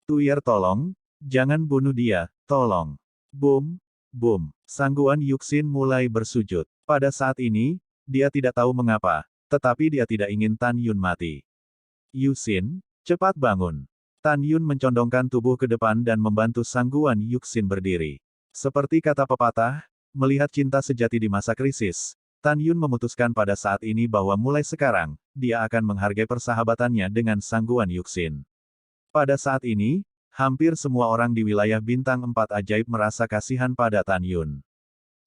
Tuyer tolong, jangan bunuh dia, tolong. Boom, boom. Sangguan Yuxin mulai bersujud. Pada saat ini, dia tidak tahu mengapa, tetapi dia tidak ingin Tan Yun mati. Yuxin, cepat bangun. Tan Yun mencondongkan tubuh ke depan dan membantu Sangguan Yuxin berdiri. Seperti kata pepatah, melihat cinta sejati di masa krisis, Tan Yun memutuskan pada saat ini bahwa mulai sekarang, dia akan menghargai persahabatannya dengan Sangguan Yuxin. Pada saat ini, hampir semua orang di wilayah bintang 4 ajaib merasa kasihan pada Tan Yun.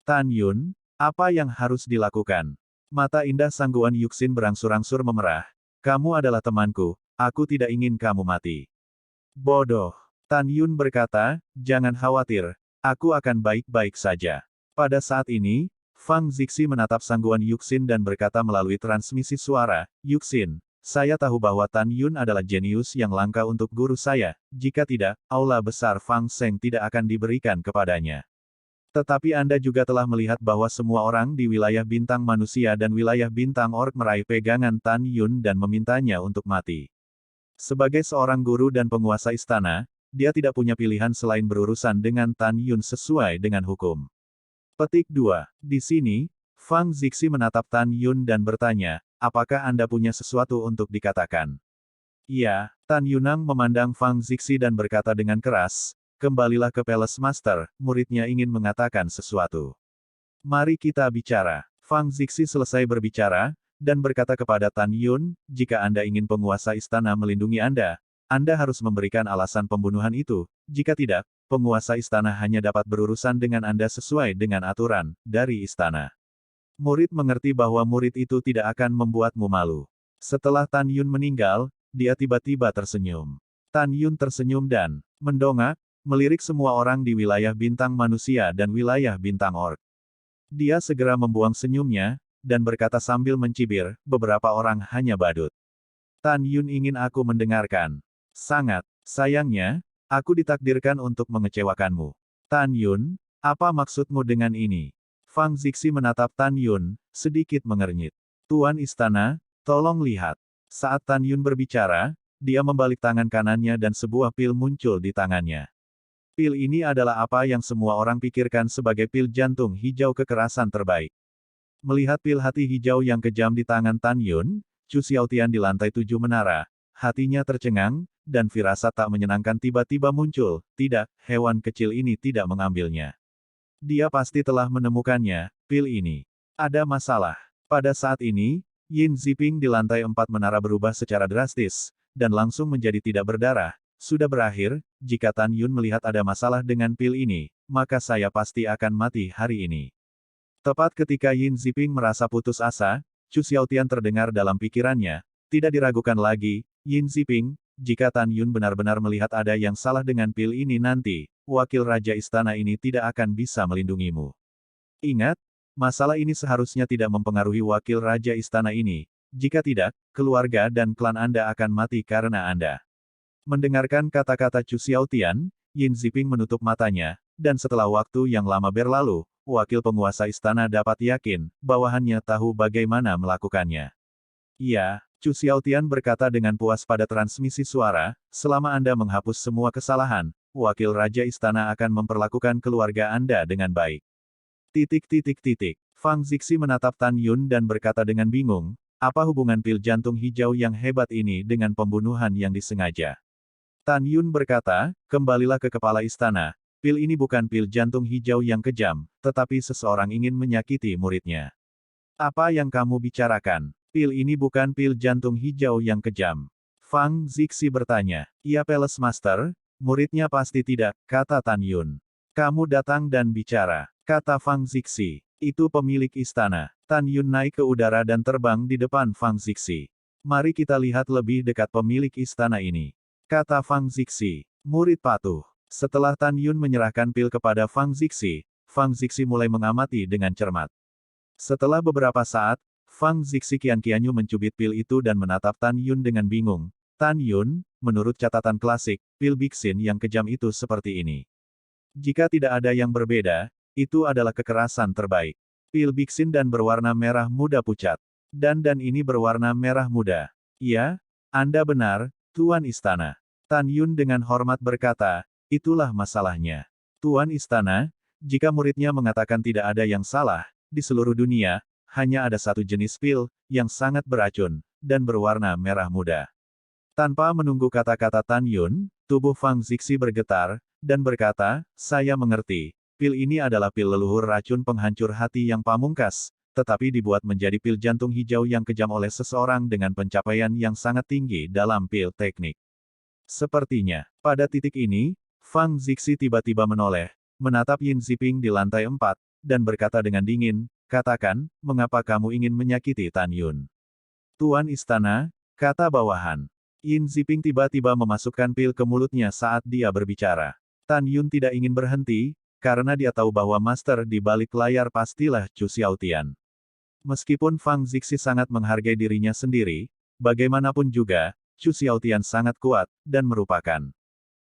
Tan Yun, apa yang harus dilakukan? Mata indah Sangguan Yuxin berangsur-angsur memerah. Kamu adalah temanku, aku tidak ingin kamu mati. Bodoh. Tan Yun berkata, jangan khawatir, aku akan baik-baik saja. Pada saat ini, Fang Zixi menatap Sangguan Yuxin dan berkata melalui transmisi suara, Yuxin, saya tahu bahwa Tan Yun adalah jenius yang langka untuk guru saya, jika tidak, aula besar Fang Seng tidak akan diberikan kepadanya. Tetapi Anda juga telah melihat bahwa semua orang di wilayah bintang manusia dan wilayah bintang orc meraih pegangan Tan Yun dan memintanya untuk mati. Sebagai seorang guru dan penguasa istana, dia tidak punya pilihan selain berurusan dengan Tan Yun sesuai dengan hukum. Petik 2. Di sini, Fang Zixi menatap Tan Yun dan bertanya, apakah Anda punya sesuatu untuk dikatakan? Iya, Tan Yunang memandang Fang Zixi dan berkata dengan keras, kembalilah ke Palace Master, muridnya ingin mengatakan sesuatu. Mari kita bicara. Fang Zixi selesai berbicara, dan berkata kepada Tan Yun, jika Anda ingin penguasa istana melindungi Anda harus memberikan alasan pembunuhan itu, jika tidak, penguasa istana hanya dapat berurusan dengan Anda sesuai dengan aturan, dari istana. Murid mengerti bahwa murid itu tidak akan membuatmu malu. Setelah Tan Yun meninggal, dia tiba-tiba tersenyum. Tan Yun tersenyum dan mendongak, melirik semua orang di wilayah bintang manusia dan wilayah bintang orc. Dia segera membuang senyumnya, dan berkata sambil mencibir, beberapa orang hanya badut. Tan Yun ingin aku mendengarkan. Sangat. Sayangnya, aku ditakdirkan untuk mengecewakanmu. Tan Yun, apa maksudmu dengan ini? Fang Zixi menatap Tan Yun, sedikit mengernyit. Tuan istana, tolong lihat. Saat Tan Yun berbicara, dia membalik tangan kanannya dan sebuah pil muncul di tangannya. Pil ini adalah apa yang semua orang pikirkan sebagai pil jantung hijau kekerasan terbaik. Melihat pil hati hijau yang kejam di tangan Tan Yun, Chu Xiaotian di lantai 7 menara, hatinya tercengang, dan firasat tak menyenangkan tiba-tiba muncul, tidak, hewan kecil ini tidak mengambilnya. Dia pasti telah menemukannya, pil ini. Ada masalah. Pada saat ini, Yin Ziping di lantai 4 menara berubah secara drastis, dan langsung menjadi tidak berdarah. Sudah berakhir, jika Tan Yun melihat ada masalah dengan pil ini, maka saya pasti akan mati hari ini. Tepat ketika Yin Ziping merasa putus asa, Chu Xiaotian terdengar dalam pikirannya, tidak diragukan lagi, Yin Ziping, jika Tan Yun benar-benar melihat ada yang salah dengan pil ini nanti, wakil raja istana ini tidak akan bisa melindungimu. Ingat, masalah ini seharusnya tidak mempengaruhi wakil raja istana ini, jika tidak, keluarga dan klan Anda akan mati karena Anda. Mendengarkan kata-kata Chu Xiaotian, Yin Ziping menutup matanya, dan setelah waktu yang lama berlalu, wakil penguasa istana dapat yakin, bawahannya tahu bagaimana melakukannya. Iya, Chu Xiaotian berkata dengan puas pada transmisi suara, selama Anda menghapus semua kesalahan, wakil raja istana akan memperlakukan keluarga Anda dengan baik. Fang Zixi menatap Tan Yun dan berkata dengan bingung, apa hubungan pil jantung hijau yang hebat ini dengan pembunuhan yang disengaja? Tan Yun berkata, kembalilah ke kepala istana, pil ini bukan pil jantung hijau yang kejam, tetapi seseorang ingin menyakiti muridnya. Apa yang kamu bicarakan? Pil ini bukan pil jantung hijau yang kejam. Fang Zixi bertanya, ia Palace Master? Muridnya pasti tidak, kata Tan Yun. Kamu datang dan bicara, kata Fang Zixi. Itu pemilik istana. Tan Yun naik ke udara dan terbang di depan Fang Zixi. Mari kita lihat lebih dekat pemilik istana ini. Kata Fang Zixi. Murid patuh. Setelah Tan Yun menyerahkan pil kepada Fang Zixi mulai mengamati dengan cermat. Setelah beberapa saat, Fang Zixi kian-kianyu mencubit pil itu dan menatap Tan Yun dengan bingung. Tan Yun, menurut catatan klasik, pil Bixin yang kejam itu seperti ini. Jika tidak ada yang berbeda, itu adalah kekerasan terbaik. Pil Bixin dan berwarna merah muda pucat. Dan ini berwarna merah muda. Ya, Anda benar, Tuan Istana. Tan Yun dengan hormat berkata, itulah masalahnya. Tuan Istana, jika muridnya mengatakan tidak ada yang salah, di seluruh dunia, hanya ada satu jenis pil, yang sangat beracun, dan berwarna merah muda. Tanpa menunggu kata-kata Tan Yun, tubuh Fang Zixi bergetar, dan berkata, saya mengerti, pil ini adalah pil leluhur racun penghancur hati yang pamungkas, tetapi dibuat menjadi pil jantung hijau yang kejam oleh seseorang dengan pencapaian yang sangat tinggi dalam pil teknik. Sepertinya, pada titik ini, Fang Zixi tiba-tiba menoleh, menatap Yin Ziping di lantai 4, dan berkata dengan dingin, katakan, mengapa kamu ingin menyakiti Tan Yun? Tuan Istana, kata bawahan. Yin Ziping tiba-tiba memasukkan pil ke mulutnya saat dia berbicara. Tan Yun tidak ingin berhenti, karena dia tahu bahwa master di balik layar pastilah Chu Xiaotian. Meskipun Fang Zixi sangat menghargai dirinya sendiri, bagaimanapun juga, Chu Xiaotian sangat kuat, dan merupakan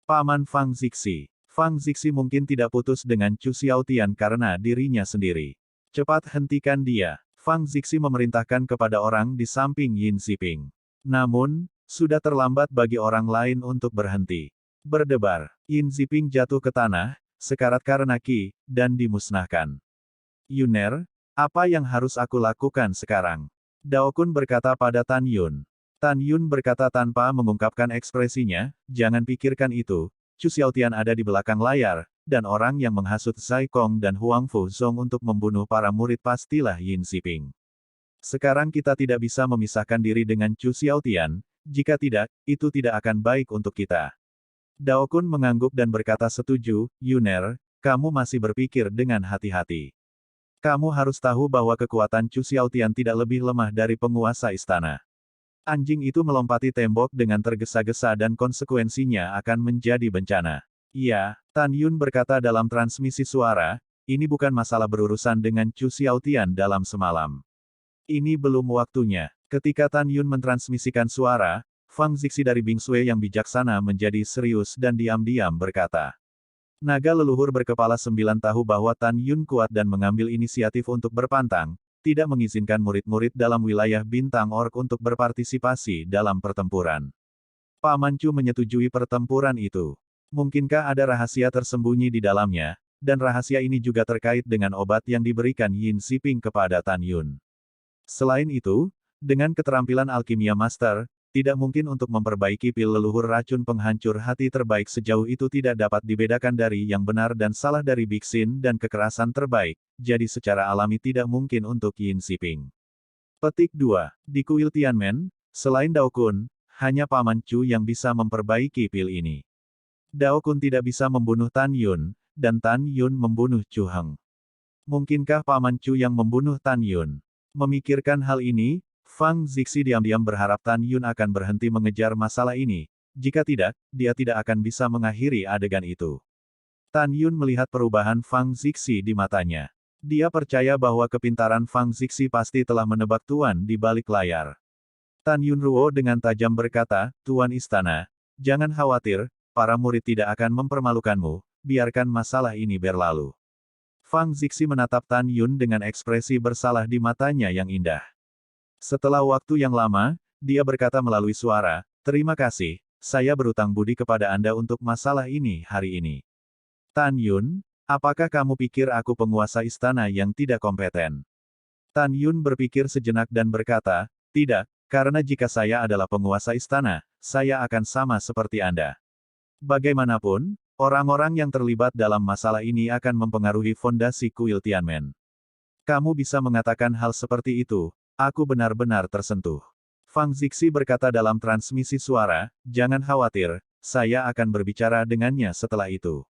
paman Fang Zixi. Fang Zixi mungkin tidak putus dengan Chu Xiaotian karena dirinya sendiri. Cepat hentikan dia. Fang Zixi memerintahkan kepada orang di samping Yin Xiping. Namun, sudah terlambat bagi orang lain untuk berhenti. Berdebar, Yin Xiping jatuh ke tanah, sekarat karena ki, dan dimusnahkan. Yuner, apa yang harus aku lakukan sekarang? Dao Kun berkata pada Tan Yun. Tan Yun berkata tanpa mengungkapkan ekspresinya, jangan pikirkan itu, Chu Xiaotian ada di belakang layar, dan orang yang menghasut Zai Kong dan Huang Fuzong untuk membunuh para murid pastilah Yin Xiping. Sekarang kita tidak bisa memisahkan diri dengan Chu Xiaotian, jika tidak, itu tidak akan baik untuk kita. Dao Kun mengangguk dan berkata setuju, Yuner, kamu masih berpikir dengan hati-hati. Kamu harus tahu bahwa kekuatan Chu Xiaotian tidak lebih lemah dari penguasa istana. Anjing itu melompati tembok dengan tergesa-gesa dan konsekuensinya akan menjadi bencana. Iya, Tan Yun berkata dalam transmisi suara, ini bukan masalah berurusan dengan Chu Xiaotian dalam semalam. Ini belum waktunya. Ketika Tan Yun mentransmisikan suara, Fang Zixi dari Bing Sui yang bijaksana menjadi serius dan diam-diam berkata. Naga leluhur berkepala 9 tahu bahwa Tan Yun kuat dan mengambil inisiatif untuk berpantang, tidak mengizinkan murid-murid dalam wilayah Bintang Orc untuk berpartisipasi dalam pertempuran. Paman Chu menyetujui pertempuran itu. Mungkinkah ada rahasia tersembunyi di dalamnya, dan rahasia ini juga terkait dengan obat yang diberikan Yin Xiping kepada Tan Yun. Selain itu, dengan keterampilan alkimia master, tidak mungkin untuk memperbaiki pil leluhur racun penghancur hati terbaik sejauh itu tidak dapat dibedakan dari yang benar dan salah dari biksin dan kekerasan terbaik, jadi secara alami tidak mungkin untuk Yin Xiping. Petik 2. Di kuil Tianmen, selain Dao Kun, hanya Paman Chu yang bisa memperbaiki pil ini. Dao Kun tidak bisa membunuh Tan Yun, dan Tan Yun membunuh Chu Heng. Mungkinkah Paman Chu yang membunuh Tan Yun? Memikirkan hal ini, Fang Zixi diam-diam berharap Tan Yun akan berhenti mengejar masalah ini. Jika tidak, dia tidak akan bisa mengakhiri adegan itu. Tan Yun melihat perubahan Fang Zixi di matanya. Dia percaya bahwa kepintaran Fang Zixi pasti telah menebak Tuan di balik layar. Tan Yun Ruo dengan tajam berkata, Tuan Istana, jangan khawatir, para murid tidak akan mempermalukanmu, biarkan masalah ini berlalu. Fang Zixi menatap Tan Yun dengan ekspresi bersalah di matanya yang indah. Setelah waktu yang lama, dia berkata melalui suara, terima kasih, saya berutang budi kepada Anda untuk masalah ini hari ini. Tan Yun, apakah kamu pikir aku penguasa istana yang tidak kompeten? Tan Yun berpikir sejenak dan berkata, tidak, karena jika saya adalah penguasa istana, saya akan sama seperti Anda. Bagaimanapun, orang-orang yang terlibat dalam masalah ini akan mempengaruhi fondasi kuil Tianmen. Kamu bisa mengatakan hal seperti itu. Aku benar-benar tersentuh. Fang Zixi berkata dalam transmisi suara, jangan khawatir, saya akan berbicara dengannya setelah itu.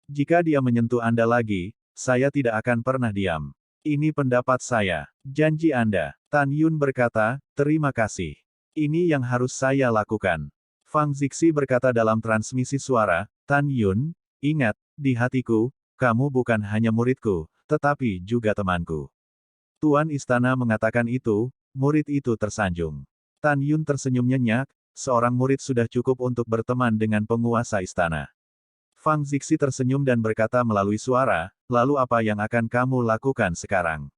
Jika dia menyentuh Anda lagi, saya tidak akan pernah diam. Ini pendapat saya. Janji Anda. Tan Yun berkata, terima kasih. Ini yang harus saya lakukan. Fang Zixi berkata dalam transmisi suara, Tan Yun, ingat, di hatiku, kamu bukan hanya muridku, tetapi juga temanku. Tuan Istana mengatakan itu, murid itu tersanjung. Tan Yun tersenyum nyenyak, seorang murid sudah cukup untuk berteman dengan penguasa istana. Fang Zixi tersenyum dan berkata melalui suara, lalu apa yang akan kamu lakukan sekarang?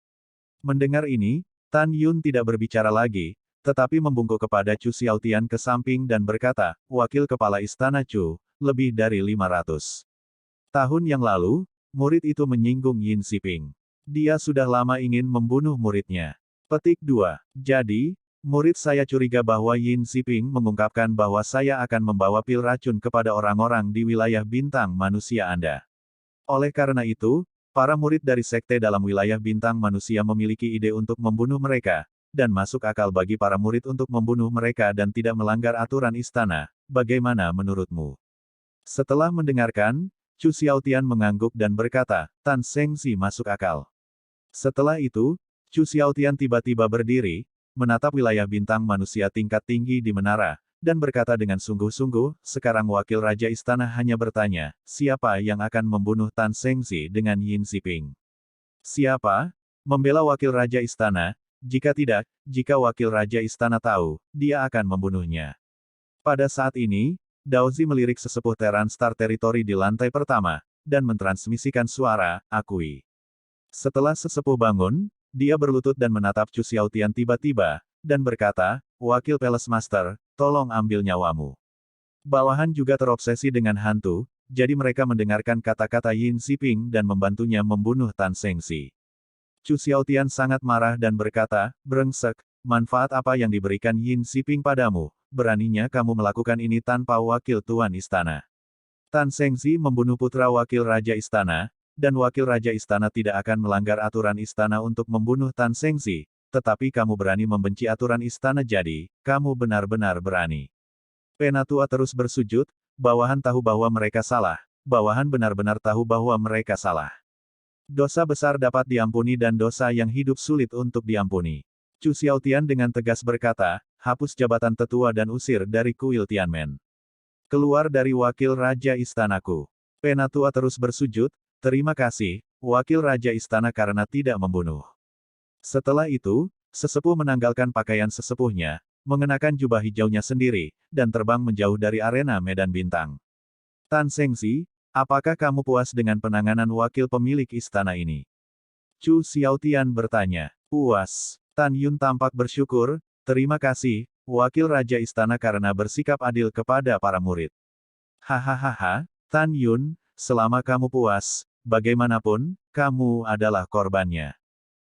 Mendengar ini, Tan Yun tidak berbicara lagi, tetapi membungkuk kepada Chu Xiaotian ke samping dan berkata, wakil kepala istana Chu, lebih dari 500 tahun yang lalu, murid itu menyinggung Yin Xiping. Dia sudah lama ingin membunuh muridnya. Petik 2. Jadi, murid saya curiga bahwa Yin Xiping mengungkapkan bahwa saya akan membawa pil racun kepada orang-orang di wilayah bintang manusia Anda. Oleh karena itu, para murid dari sekte dalam wilayah bintang manusia memiliki ide untuk membunuh mereka, dan masuk akal bagi para murid untuk membunuh mereka dan tidak melanggar aturan istana. Bagaimana menurutmu? Setelah mendengarkan, Chu Xiaotian mengangguk dan berkata, Tan Sengzi masuk akal. Setelah itu, Chu Xiaotian tiba-tiba berdiri, menatap wilayah bintang manusia tingkat tinggi di menara, dan berkata dengan sungguh-sungguh, sekarang wakil raja istana hanya bertanya, siapa yang akan membunuh Tan Sengzi dengan Yin Xiping? Siapa? Membela wakil raja istana, jika tidak, jika wakil raja istana tahu, dia akan membunuhnya. Pada saat ini, Daozi melirik sesepuh Terran Star Territory di lantai pertama, dan mentransmisikan suara, akui. Setelah sesepuh bangun, dia berlutut dan menatap Chu Xiaotian tiba-tiba, dan berkata, Wakil Palace Master, tolong ambil nyawamu. Bawahan juga terobsesi dengan hantu, jadi mereka mendengarkan kata-kata Yin Xiping dan membantunya membunuh Tan Zhengxi. Chu Xiaotian sangat marah dan berkata, brengsek, manfaat apa yang diberikan Yin Xiping padamu, beraninya kamu melakukan ini tanpa wakil tuan istana. Tan Zhengxi membunuh putra wakil raja istana, dan wakil raja istana tidak akan melanggar aturan istana untuk membunuh Tan Zhengxi, tetapi kamu berani membenci aturan istana jadi, kamu benar-benar berani. Penatua terus bersujud, bawahan tahu bahwa mereka salah, bawahan benar-benar tahu bahwa mereka salah. Dosa besar dapat diampuni dan dosa yang hidup sulit untuk diampuni. Chu Xiaotian dengan tegas berkata, hapus jabatan tetua dan usir dari kuil Tianmen. Keluar dari wakil raja istanaku. Penatua terus bersujud, terima kasih, wakil raja istana karena tidak membunuh. Setelah itu, sesepuh menanggalkan pakaian sesepuhnya, mengenakan jubah hijaunya sendiri, dan terbang menjauh dari arena medan bintang. Tan Zhengxi, apakah kamu puas dengan penanganan wakil pemilik istana ini? Chu Xiaotian bertanya. Puas. Tan Yun tampak bersyukur, terima kasih, wakil raja istana karena bersikap adil kepada para murid. Hahaha, Tan Yun, selama kamu puas, bagaimanapun, kamu adalah korbannya.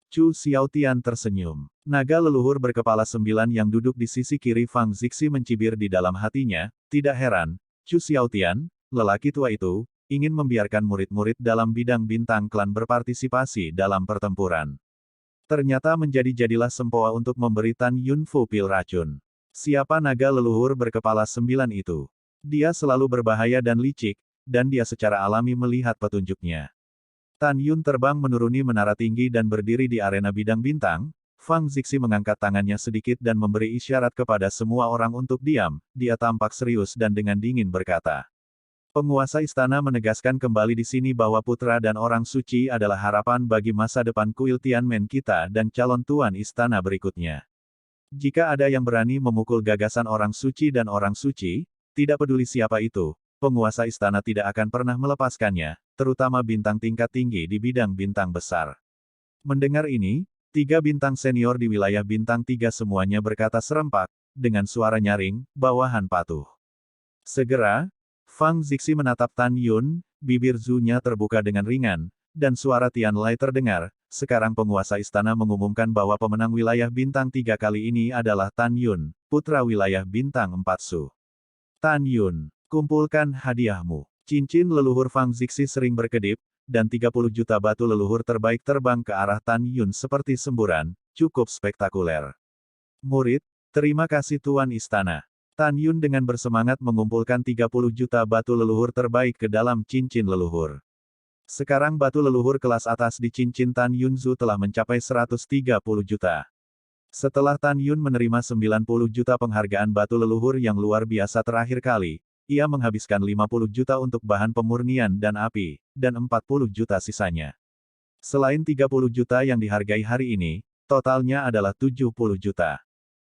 Chu Xiaotian tersenyum. Naga leluhur berkepala 9 yang duduk di sisi kiri Fang Zixi mencibir di dalam hatinya, tidak heran, Chu Xiaotian, lelaki tua itu, ingin membiarkan murid-murid dalam bidang bintang klan berpartisipasi dalam pertempuran. Ternyata menjadi-jadilah sempoa untuk memberi Tan Yun Fu pil racun. Siapa naga leluhur berkepala 9 itu? Dia selalu berbahaya dan licik, dan dia secara alami melihat petunjuknya. Tan Yun terbang menuruni menara tinggi dan berdiri di arena bidang bintang. Fang Zixi mengangkat tangannya sedikit dan memberi isyarat kepada semua orang untuk diam. Dia tampak serius dan dengan dingin berkata. Penguasa istana menegaskan kembali di sini bahwa putra dan orang suci adalah harapan bagi masa depan kuil Tianmen kita dan calon tuan istana berikutnya. Jika ada yang berani memukul gagasan orang suci dan orang suci, tidak peduli siapa itu, penguasa istana tidak akan pernah melepaskannya, terutama bintang tingkat tinggi di bidang bintang besar. Mendengar ini, 3 bintang senior di wilayah bintang 3 semuanya berkata serempak, dengan suara nyaring, bawahan patuh. Segera, Fang Zixi menatap Tan Yun, bibir Zhu-nya terbuka dengan ringan, dan suara Tian Lai terdengar, sekarang penguasa istana mengumumkan bahwa pemenang wilayah bintang 3 kali ini adalah Tan Yun, putra wilayah bintang 4 Su. Tan Yun. Kumpulkan hadiahmu. Cincin leluhur Fang Zixi sering berkedip, dan 30 juta batu leluhur terbaik terbang ke arah Tan Yun seperti semburan, cukup spektakuler. Murid, terima kasih Tuan Istana. Tan Yun dengan bersemangat mengumpulkan 30 juta batu leluhur terbaik ke dalam cincin leluhur. Sekarang batu leluhur kelas atas di cincin Tan Yun Zu telah mencapai 130 juta. Setelah Tan Yun menerima 90 juta penghargaan batu leluhur yang luar biasa terakhir kali, ia menghabiskan 50 juta untuk bahan pemurnian dan api, dan 40 juta sisanya. Selain 30 juta yang dihargai hari ini, totalnya adalah 70 juta.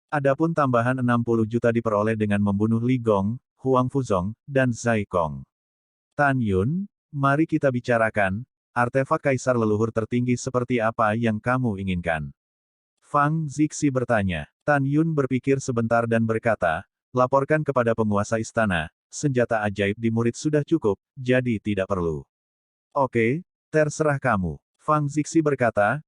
Adapun tambahan 60 juta diperoleh dengan membunuh Li Gong, Huang Fuzong, dan Zai Kong. Tan Yun, mari kita bicarakan, artefak kaisar leluhur tertinggi seperti apa yang kamu inginkan? Fang Zixi bertanya. Tan Yun berpikir sebentar dan berkata, laporkan kepada penguasa istana, senjata ajaib di murid sudah cukup, jadi tidak perlu. Oke, terserah kamu. Fang Zixi berkata,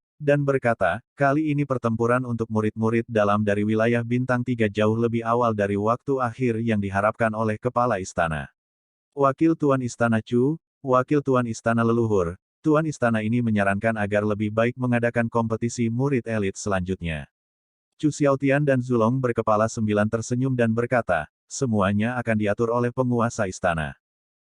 kali ini pertempuran untuk murid-murid dalam dari wilayah bintang 3 jauh lebih awal dari waktu akhir yang diharapkan oleh kepala istana. Wakil Tuan Istana Chu, Wakil Tuan Istana Leluhur, Tuan Istana ini menyarankan agar lebih baik mengadakan kompetisi murid elit selanjutnya. Chu Xiaotian dan Zulong berkepala 9 tersenyum dan berkata, semuanya akan diatur oleh penguasa istana.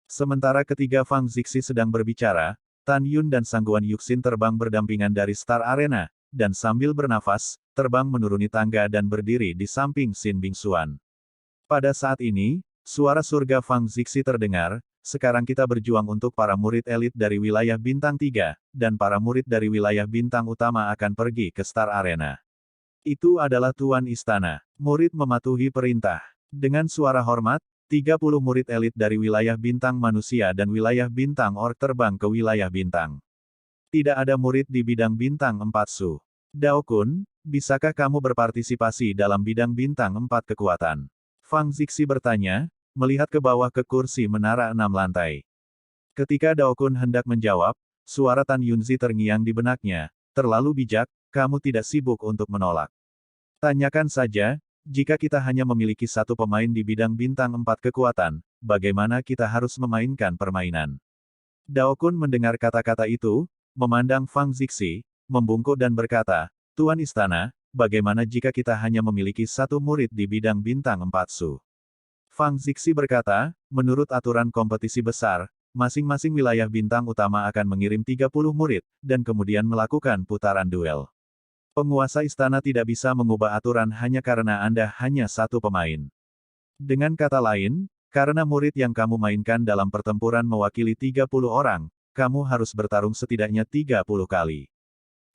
Sementara ketiga Fang Zixi sedang berbicara, Tan Yun dan Sangguan Yuxin terbang berdampingan dari Star Arena, dan sambil bernafas, terbang menuruni tangga dan berdiri di samping Xin Bingxuan. Pada saat ini, suara surga Fang Zixi terdengar, sekarang kita berjuang untuk para murid elit dari wilayah bintang 3, dan para murid dari wilayah bintang utama akan pergi ke Star Arena. Itu adalah Tuan Istana. Murid mematuhi perintah. Dengan suara hormat, 30 murid elit dari wilayah bintang manusia dan wilayah bintang orc terbang ke wilayah bintang. Tidak ada murid di bidang bintang 4 Su. Dao Kun, bisakah kamu berpartisipasi dalam bidang bintang 4 kekuatan? Fang Zixi bertanya, melihat ke bawah ke kursi menara 6 lantai. Ketika Dao Kun hendak menjawab, suara Tan Yunzi terngiang di benaknya, terlalu bijak, kamu tidak sibuk untuk menolak. Tanyakan saja, jika kita hanya memiliki satu pemain di bidang bintang 4 kekuatan, bagaimana kita harus memainkan permainan? Dao Kun mendengar kata-kata itu, memandang Fang Zixi, membungkuk dan berkata, Tuan Istana, bagaimana jika kita hanya memiliki satu murid di bidang bintang 4 Su? Fang Zixi berkata, menurut aturan kompetisi besar, masing-masing wilayah bintang utama akan mengirim 30 murid, dan kemudian melakukan putaran duel. Penguasa istana tidak bisa mengubah aturan hanya karena Anda hanya satu pemain. Dengan kata lain, karena murid yang kamu mainkan dalam pertempuran mewakili 30 orang, kamu harus bertarung setidaknya 30 kali.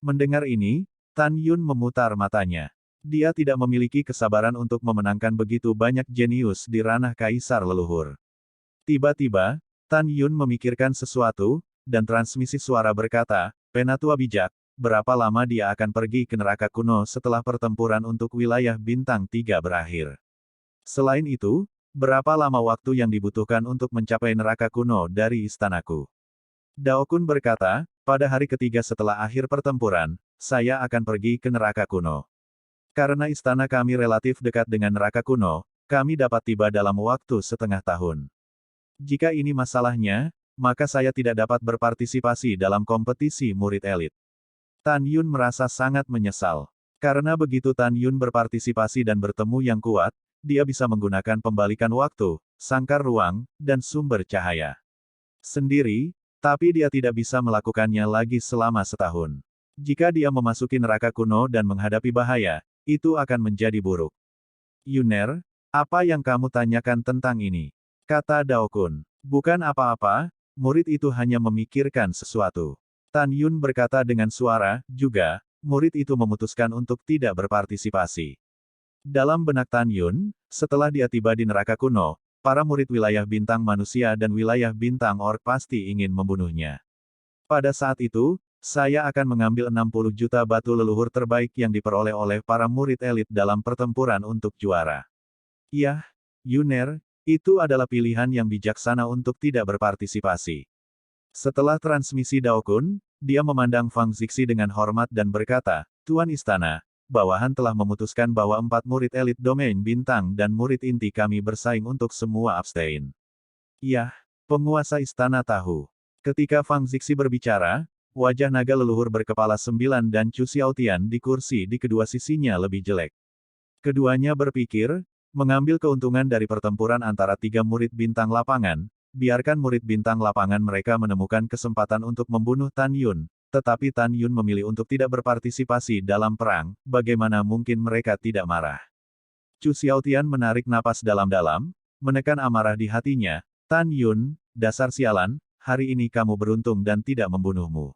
Mendengar ini, Tan Yun memutar matanya. Dia tidak memiliki kesabaran untuk memenangkan begitu banyak jenius di ranah kaisar leluhur. Tiba-tiba, Tan Yun memikirkan sesuatu, dan transmisi suara berkata, Penatua bijak, berapa lama dia akan pergi ke neraka kuno setelah pertempuran untuk wilayah bintang 3 berakhir? Selain itu, berapa lama waktu yang dibutuhkan untuk mencapai neraka kuno dari istanaku? Dao Kun berkata, pada hari ketiga setelah akhir pertempuran, saya akan pergi ke neraka kuno. Karena istana kami relatif dekat dengan neraka kuno, kami dapat tiba dalam waktu setengah tahun. Jika ini masalahnya, maka saya tidak dapat berpartisipasi dalam kompetisi murid elit. Tan Yun merasa sangat menyesal. Karena begitu Tan Yun berpartisipasi dan bertemu yang kuat, dia bisa menggunakan pembalikan waktu, sangkar ruang, dan sumber cahaya sendiri, tapi dia tidak bisa melakukannya lagi selama setahun. Jika dia memasuki neraka kuno dan menghadapi bahaya, itu akan menjadi buruk. Yuner, apa yang kamu tanyakan tentang ini? Kata Dao Kun. Bukan apa-apa, murid itu hanya memikirkan sesuatu. Tan Yun berkata dengan suara, juga, murid itu memutuskan untuk tidak berpartisipasi. Dalam benak Tan Yun, setelah dia tiba di neraka kuno, para murid wilayah bintang manusia dan wilayah bintang orc pasti ingin membunuhnya. Pada saat itu, saya akan mengambil 60 juta batu leluhur terbaik yang diperoleh oleh para murid elit dalam pertempuran untuk juara. Yah, Yuner, itu adalah pilihan yang bijaksana untuk tidak berpartisipasi. Setelah transmisi Dao Kun, dia memandang Fang Zixi dengan hormat dan berkata, Tuan Istana, bawahan telah memutuskan bahwa 4 murid elit domain bintang dan murid inti kami bersaing untuk semua abstain. Yah, penguasa istana tahu. Ketika Fang Zixi berbicara, wajah naga leluhur berkepala 9 dan Chu Xiaotian di kursi di kedua sisinya lebih jelek. Keduanya berpikir, mengambil keuntungan dari pertempuran antara 3 murid bintang lapangan, biarkan murid bintang lapangan mereka menemukan kesempatan untuk membunuh Tan Yun, tetapi Tan Yun memilih untuk tidak berpartisipasi dalam perang, bagaimana mungkin mereka tidak marah? Chu Xiaotian menarik napas dalam-dalam, menekan amarah di hatinya, Tan Yun, dasar sialan, hari ini kamu beruntung dan tidak membunuhmu.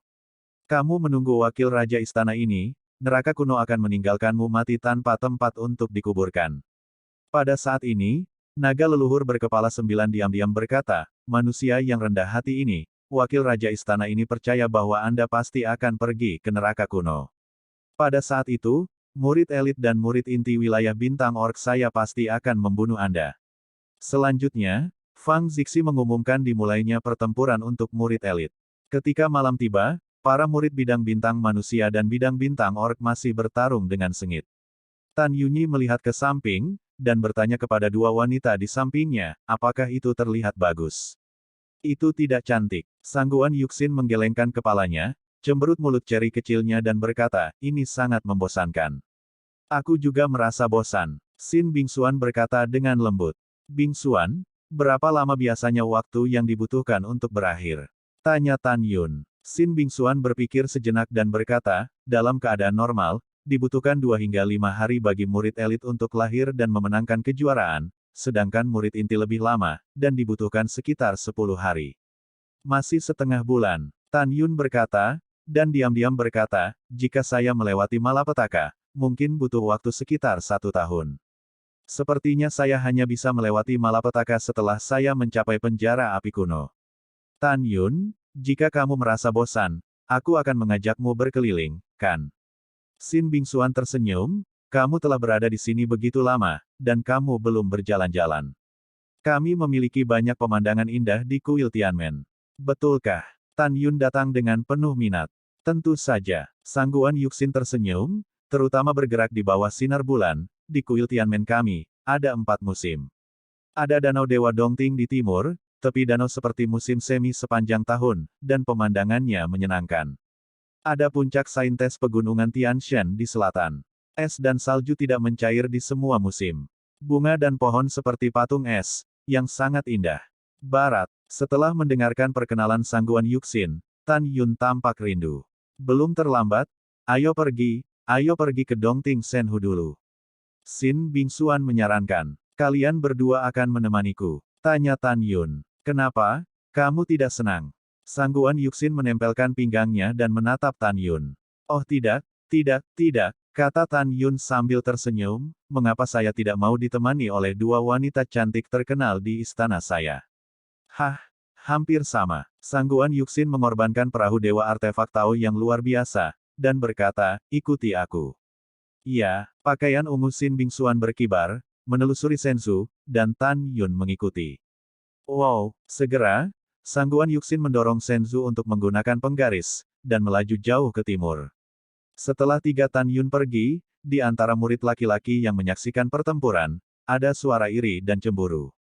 Kamu menunggu wakil raja istana ini, neraka kuno akan meninggalkanmu mati tanpa tempat untuk dikuburkan. Pada saat ini, naga leluhur berkepala 9 diam-diam berkata, manusia yang rendah hati ini, wakil raja istana ini percaya bahwa Anda pasti akan pergi ke neraka kuno. Pada saat itu, murid elit dan murid inti wilayah bintang orc saya pasti akan membunuh Anda. Selanjutnya, Fang Zixi mengumumkan dimulainya pertempuran untuk murid elit. Ketika malam tiba, para murid bidang bintang manusia dan bidang bintang orc masih bertarung dengan sengit. Tan Yunyi melihat ke samping, dan bertanya kepada dua wanita di sampingnya, apakah itu terlihat bagus? Itu tidak cantik. Sangguan Yuxin menggelengkan kepalanya, cemberut mulut ceri kecilnya dan berkata, ini sangat membosankan. Aku juga merasa bosan. Xin Bingxuan berkata dengan lembut. Bingxuan, berapa lama biasanya waktu yang dibutuhkan untuk berakhir? Tanya Tan Yun. Xin Bingxuan berpikir sejenak dan berkata, dalam keadaan normal, dibutuhkan 2 hingga 5 hari bagi murid elit untuk lahir dan memenangkan kejuaraan, sedangkan murid inti lebih lama, dan dibutuhkan sekitar 10 hari. Masih setengah bulan, Tan Yun berkata, dan diam-diam berkata, jika saya melewati malapetaka, mungkin butuh waktu sekitar 1 tahun. Sepertinya saya hanya bisa melewati malapetaka setelah saya mencapai penjara api kuno. Tan Yun, jika kamu merasa bosan, aku akan mengajakmu berkeliling, kan? Sin Bingsuan tersenyum, kamu telah berada di sini begitu lama, dan kamu belum berjalan-jalan. Kami memiliki banyak pemandangan indah di kuil Tianmen. Betulkah? Tan Yun datang dengan penuh minat. Tentu saja, Sangguan Yuxin tersenyum, terutama bergerak di bawah sinar bulan, di kuil Tianmen kami, ada 4 musim. Ada Danau Dewa Dongting di timur, tepi danau seperti musim semi sepanjang tahun, dan pemandangannya menyenangkan. Ada puncak saintes pegunungan Tian Shan di selatan. Es dan salju tidak mencair di semua musim. Bunga dan pohon seperti patung es, yang sangat indah. Barat, setelah mendengarkan perkenalan Sangguan Yuxin, Tan Yun tampak rindu. Belum terlambat, ayo pergi ke Dongting Senhu dulu. Sin Bingsuan menyarankan, kalian berdua akan menemaniku. Tanya Tan Yun, kenapa? Kamu tidak senang? Sangguan Yuxin menempelkan pinggangnya dan menatap Tan Yun. Oh tidak, kata Tan Yun sambil tersenyum, mengapa saya tidak mau ditemani oleh 2 wanita cantik terkenal di istana saya? Hah, hampir sama. Sangguan Yuxin mengorbankan perahu dewa artefak Tao yang luar biasa, dan berkata, ikuti aku. Iya, pakaian ungu Sin Bingsuan berkibar, menelusuri Senzu, dan Tan Yun mengikuti. Wow, segera, Sangguan Yuxin mendorong Senzu untuk menggunakan penggaris, dan melaju jauh ke timur. Setelah 3 Tan Yun pergi, di antara murid laki-laki yang menyaksikan pertempuran, ada suara iri dan cemburu.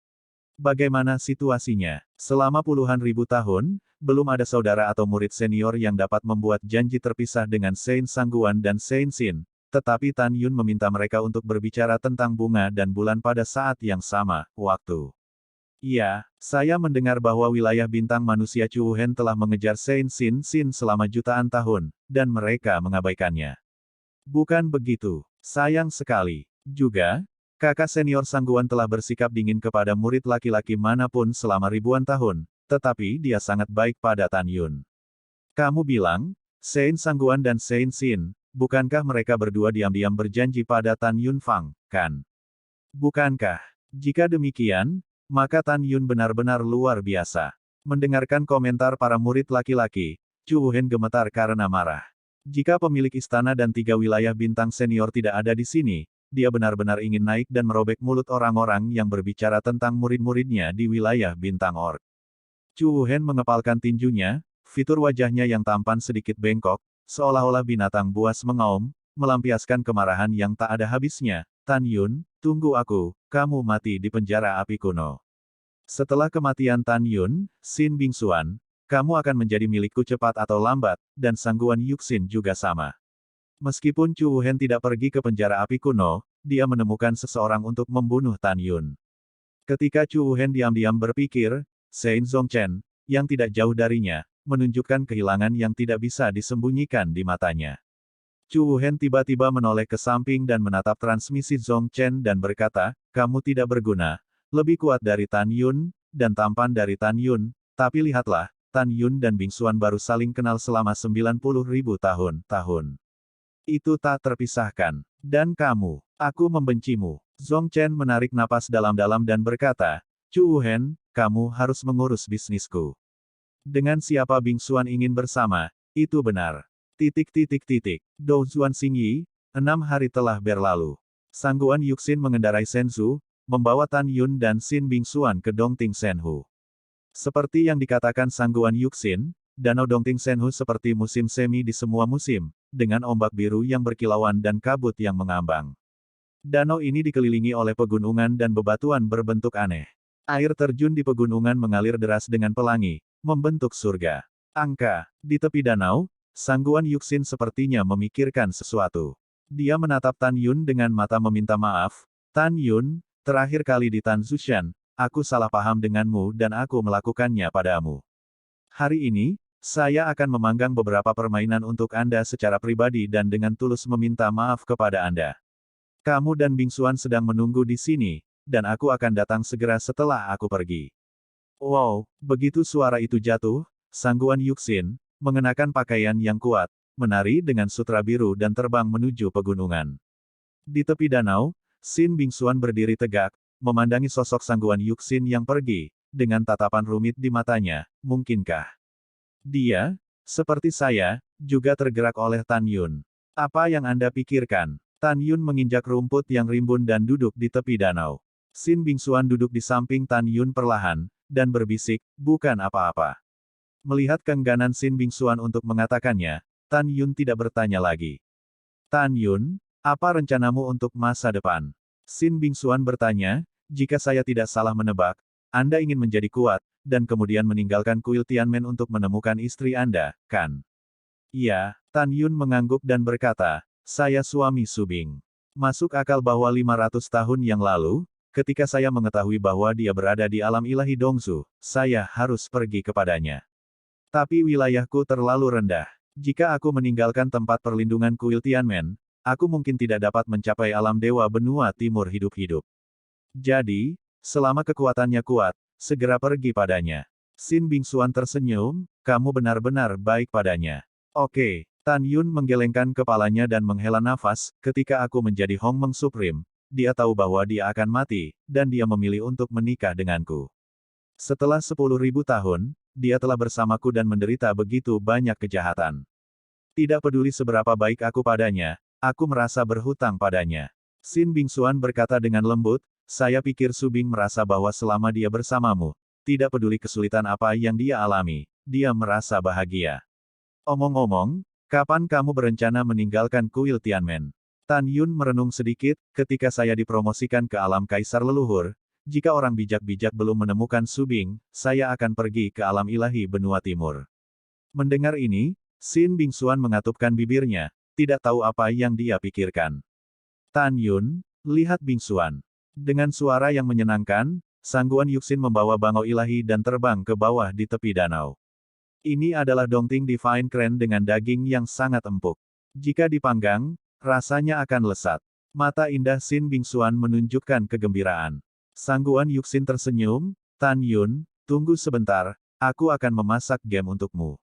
Bagaimana situasinya? Selama puluhan ribu tahun, belum ada saudara atau murid senior yang dapat membuat janji terpisah dengan Sein Sangguan dan Sein Sin, tetapi Tan Yun meminta mereka untuk berbicara tentang bunga dan bulan pada saat yang sama, waktu. Iya, saya mendengar bahwa wilayah bintang manusia Chuhen telah mengejar Sein Sin selama jutaan tahun, dan mereka mengabaikannya. Bukan begitu. Sayang sekali. Juga, kakak senior Sangguan telah bersikap dingin kepada murid laki-laki manapun selama ribuan tahun, tetapi dia sangat baik pada Tan Yun. Kamu bilang, Sein Sangguan dan Sein Sin, bukankah mereka berdua diam-diam berjanji pada Tan Yun Fang, kan? Bukankah? Jika demikian, maka Tan Yun benar-benar luar biasa. Mendengarkan komentar para murid laki-laki, Chu Wuhen gemetar karena marah. Jika pemilik istana dan 3 wilayah bintang senior tidak ada di sini, dia benar-benar ingin naik dan merobek mulut orang-orang yang berbicara tentang murid-muridnya di wilayah bintang orc. Chu Wuhen mengepalkan tinjunya, fitur wajahnya yang tampan sedikit bengkok, seolah-olah binatang buas mengaum, melampiaskan kemarahan yang tak ada habisnya. Tan Yun, tunggu aku, kamu mati di penjara api kuno. Setelah kematian Tan Yun, Sin Bingsuan, kamu akan menjadi milikku cepat atau lambat, dan Sangguan Yuxin juga sama. Meskipun Chu Wuhen tidak pergi ke penjara api kuno, dia menemukan seseorang untuk membunuh Tan Yun. Ketika Chu Wuhen diam-diam berpikir, Sein Zongchen, yang tidak jauh darinya, menunjukkan kehilangan yang tidak bisa disembunyikan di matanya. Chu Wuhen tiba-tiba menoleh ke samping dan menatap transmisi Zongchen dan berkata, kamu tidak berguna, lebih kuat dari Tan Yun, dan tampan dari Tan Yun, tapi lihatlah, Tan Yun dan Bingsuan baru saling kenal selama 90.000 tahun. Itu tak terpisahkan. Dan kamu, aku membencimu. Zongchen menarik napas dalam-dalam dan berkata, Chu Wuhen, kamu harus mengurus bisnisku. Dengan siapa Bingsuan ingin bersama, itu benar. Dou Zuan Xingyi, 6 hari telah berlalu. Sangguan Yuxin mengendarai Senzu, membawa Tan Yun dan Sin Bingsuan ke Dongting Senhu. Seperti yang dikatakan Sangguan Yuxin, Danau Dongting Senhu seperti musim semi di semua musim, dengan ombak biru yang berkilauan dan kabut yang mengambang. Danau ini dikelilingi oleh pegunungan dan bebatuan berbentuk aneh. Air terjun di pegunungan mengalir deras dengan pelangi, membentuk surga. Di tepi danau, Sangguan Yuxin sepertinya memikirkan sesuatu. Dia menatap Tan Yun dengan mata meminta maaf. Tan Yun, terakhir kali di Tan Zushan, aku salah paham denganmu dan aku melakukannya padamu. Hari ini, saya akan memanggang beberapa permainan untuk Anda secara pribadi dan dengan tulus meminta maaf kepada Anda. Kamu dan Bingsuan sedang menunggu di sini, dan aku akan datang segera setelah aku pergi. Wow, begitu suara itu jatuh, Sangguan Yuxin, mengenakan pakaian yang kuat, menari dengan sutra biru dan terbang menuju pegunungan. Di tepi danau, Sin Bingxuan berdiri tegak, memandangi sosok sangguan Yuxin yang pergi, dengan tatapan rumit di matanya. Mungkinkah dia, seperti saya, juga tergerak oleh Tan Yun? Apa yang Anda pikirkan? Tan Yun menginjak rumput yang rimbun dan duduk di tepi danau. Sin Bingxuan duduk di samping Tan Yun perlahan, dan berbisik, bukan apa-apa. Melihat keengganan Sin Bingxuan untuk mengatakannya, Tan Yun tidak bertanya lagi. Tan Yun, apa rencanamu untuk masa depan? Sin Bingxuan bertanya, jika saya tidak salah menebak, Anda ingin menjadi kuat, dan kemudian meninggalkan kuil Tianmen untuk menemukan istri Anda, kan? Iya, Tan Yun mengangguk dan berkata, saya suami Subing. Masuk akal bahwa 500 tahun yang lalu, ketika saya mengetahui bahwa dia berada di alam ilahi Dongzu, saya harus pergi kepadanya. Tapi wilayahku terlalu rendah. Jika aku meninggalkan tempat perlindungan kuil Tianmen, aku mungkin tidak dapat mencapai alam dewa benua timur hidup-hidup. Jadi, selama kekuatannya kuat, segera pergi padanya. Sin Bingxuan tersenyum, kamu benar-benar baik padanya. Oke, Tan Yun menggelengkan kepalanya dan menghela nafas, ketika aku menjadi Hongmeng Supreme, dia tahu bahwa dia akan mati, dan dia memilih untuk menikah denganku. Setelah 10.000 tahun, dia telah bersamaku dan menderita begitu banyak kejahatan. Tidak peduli seberapa baik aku padanya, aku merasa berhutang padanya. Sin Bingxuan berkata dengan lembut, saya pikir Subing merasa bahwa selama dia bersamamu, tidak peduli kesulitan apa yang dia alami, dia merasa bahagia. Omong-omong, kapan kamu berencana meninggalkan kuil Tianmen? Tan Yun merenung sedikit, ketika saya dipromosikan ke alam kaisar leluhur, jika orang bijak-bijak belum menemukan Subing, saya akan pergi ke alam ilahi benua timur. Mendengar ini, Sin Bingxuan mengatupkan bibirnya, tidak tahu apa yang dia pikirkan. Tan Yun, lihat Bingxuan. Dengan suara yang menyenangkan, sangguan Yuxin membawa bangau ilahi dan terbang ke bawah di tepi danau. Ini adalah Dongting Divine Crane dengan daging yang sangat empuk. Jika dipanggang, rasanya akan lesat. Mata indah Sin Bingxuan menunjukkan kegembiraan. Sangguan Yuxin tersenyum, Tan Yun, tunggu sebentar, aku akan memasak game untukmu.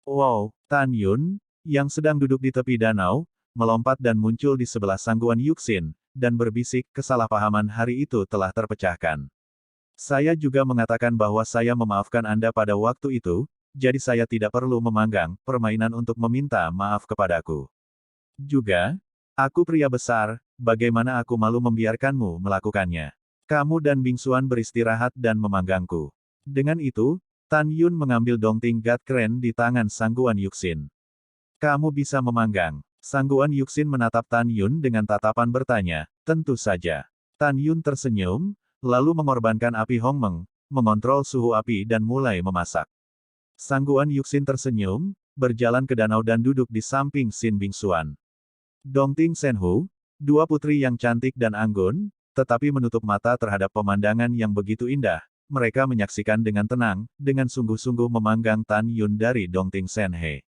Wow, Tan Yun, yang sedang duduk di tepi danau, melompat dan muncul di sebelah sangguan Yuxin, dan berbisik, kesalahpahaman hari itu telah terpecahkan. Saya juga mengatakan bahwa saya memaafkan Anda pada waktu itu, jadi saya tidak perlu memanggang permainan untuk meminta maaf kepadaku. Juga, aku pria besar, bagaimana aku malu membiarkanmu melakukannya. Kamu dan Bingxuan beristirahat dan memanggangku. Dengan itu, Tan Yun mengambil Dongting God Crane di tangan sangguan Yuxin. Kamu bisa memanggang. Sangguan Yuxin menatap Tan Yun dengan tatapan bertanya, tentu saja. Tan Yun tersenyum, lalu mengorbankan api Hongmeng, mengontrol suhu api dan mulai memasak. Sangguan Yuxin tersenyum, berjalan ke danau dan duduk di samping Sin Bingxuan. Dongting Shenhu, dua putri yang cantik dan anggun, tetapi menutup mata terhadap pemandangan yang begitu indah, mereka menyaksikan dengan tenang, dengan sungguh-sungguh memanggang Tan Yun dari Dongting Shenhe.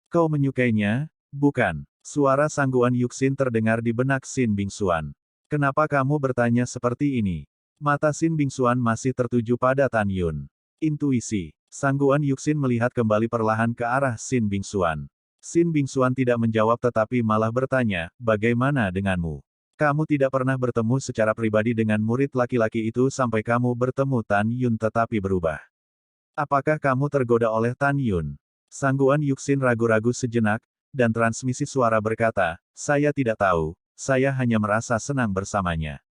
Kau menyukainya, bukan? Suara sangguan Yuxin terdengar di benak Sin Bingxuan. Kenapa kamu bertanya seperti ini? Mata Sin Bingxuan masih tertuju pada Tan Yun. Intuisi. Sangguan Yuxin melihat kembali perlahan ke arah Sin Bingxuan. Sin Bingxuan tidak menjawab tetapi malah bertanya, bagaimana denganmu? Kamu tidak pernah bertemu secara pribadi dengan murid laki-laki itu sampai kamu bertemu Tan Yun tetapi berubah. Apakah kamu tergoda oleh Tan Yun? Sangguan Yuxin ragu-ragu sejenak, dan transmisi suara berkata, saya tidak tahu, saya hanya merasa senang bersamanya.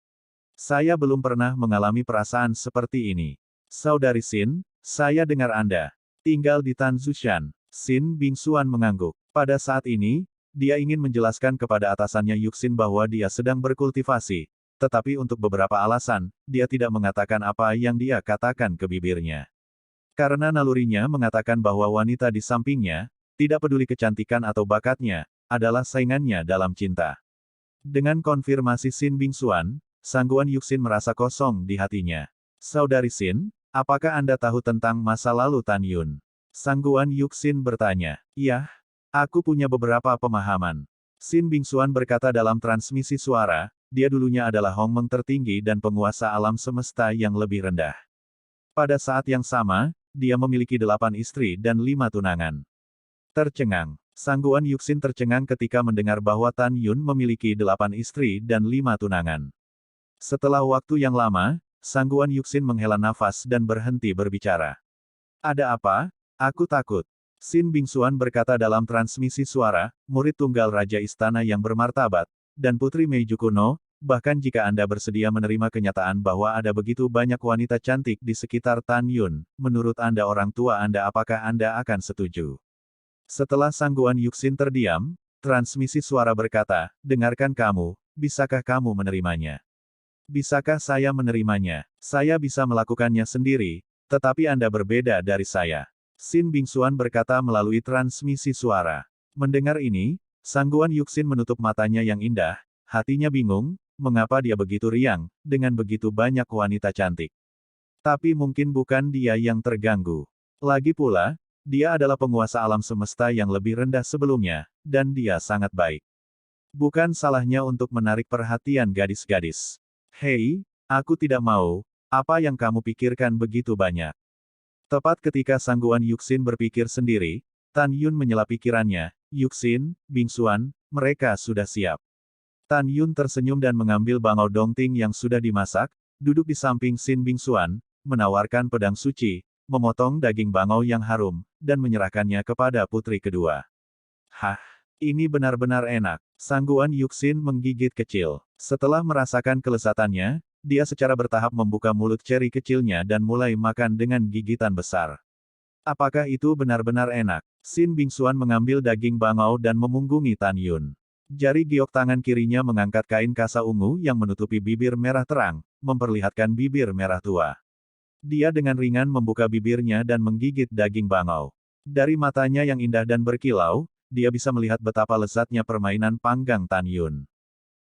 Saya belum pernah mengalami perasaan seperti ini. Saudari Sin, saya dengar Anda tinggal di Tanzushan. Sin Bingxuan mengangguk. Pada saat ini, dia ingin menjelaskan kepada atasannya Yuxin bahwa dia sedang berkultivasi, tetapi untuk beberapa alasan, dia tidak mengatakan apa yang dia katakan ke bibirnya. Karena nalurinya mengatakan bahwa wanita di sampingnya, tidak peduli kecantikan atau bakatnya, adalah saingannya dalam cinta. Dengan konfirmasi Sin Bingxuan, sangguan Yuxin merasa kosong di hatinya. Saudari Sin, apakah Anda tahu tentang masa lalu Tan Yun? Sangguan Yuxin bertanya. Iya, aku punya beberapa pemahaman. Sin Bingxuan berkata dalam transmisi suara, dia dulunya adalah Hongmeng tertinggi dan penguasa alam semesta yang lebih rendah. Pada saat yang sama, dia memiliki 8 istri dan 5 tunangan. Tercengang. Sangguan Yuxin tercengang ketika mendengar bahwa Tan Yun memiliki 8 istri dan 5 tunangan. Setelah waktu yang lama, Sangguan Yuxin menghela nafas dan berhenti berbicara. Ada apa? Aku takut. Xin Bingxuan berkata dalam transmisi suara, murid tunggal Raja Istana yang bermartabat, dan Putri Meiju kuno, bahkan jika Anda bersedia menerima kenyataan bahwa ada begitu banyak wanita cantik di sekitar Tan Yun, menurut Anda orang tua Anda apakah Anda akan setuju? Setelah Sangguan Yuxin terdiam, transmisi suara berkata, dengarkan kamu, bisakah kamu menerimanya? Bisakah saya menerimanya? Saya bisa melakukannya sendiri, tetapi Anda berbeda dari saya. Xin Bingxuan berkata melalui transmisi suara. Mendengar ini, Sangguan Yuxin menutup matanya yang indah, hatinya bingung, mengapa dia begitu riang, dengan begitu banyak wanita cantik. Tapi mungkin bukan dia yang terganggu. Lagi pula, dia adalah penguasa alam semesta yang lebih rendah sebelumnya, dan dia sangat baik. Bukan salahnya untuk menarik perhatian gadis-gadis. Hei, aku tidak mau, apa yang kamu pikirkan begitu banyak? Tepat ketika Sangguan Yuxin berpikir sendiri, Tan Yun menyela pikirannya, Yuxin, Bingxuan, mereka sudah siap. Tan Yun tersenyum dan mengambil bangau dongting yang sudah dimasak, duduk di samping Xin Bingxuan, menawarkan pedang suci, memotong daging bangau yang harum, dan menyerahkannya kepada putri kedua. Hah, ini benar-benar enak. Sangguan Yuxin menggigit kecil. Setelah merasakan kelezatannya, dia secara bertahap membuka mulut ceri kecilnya dan mulai makan dengan gigitan besar. Apakah itu benar-benar enak? Xin Bingxuan mengambil daging bangau dan memunggungi Tan Yun. Jari giok tangan kirinya mengangkat kain kasa ungu yang menutupi bibir merah terang, memperlihatkan bibir merah tua. Dia dengan ringan membuka bibirnya dan menggigit daging bangau. Dari matanya yang indah dan berkilau, dia bisa melihat betapa lezatnya permainan panggang Tan Yun.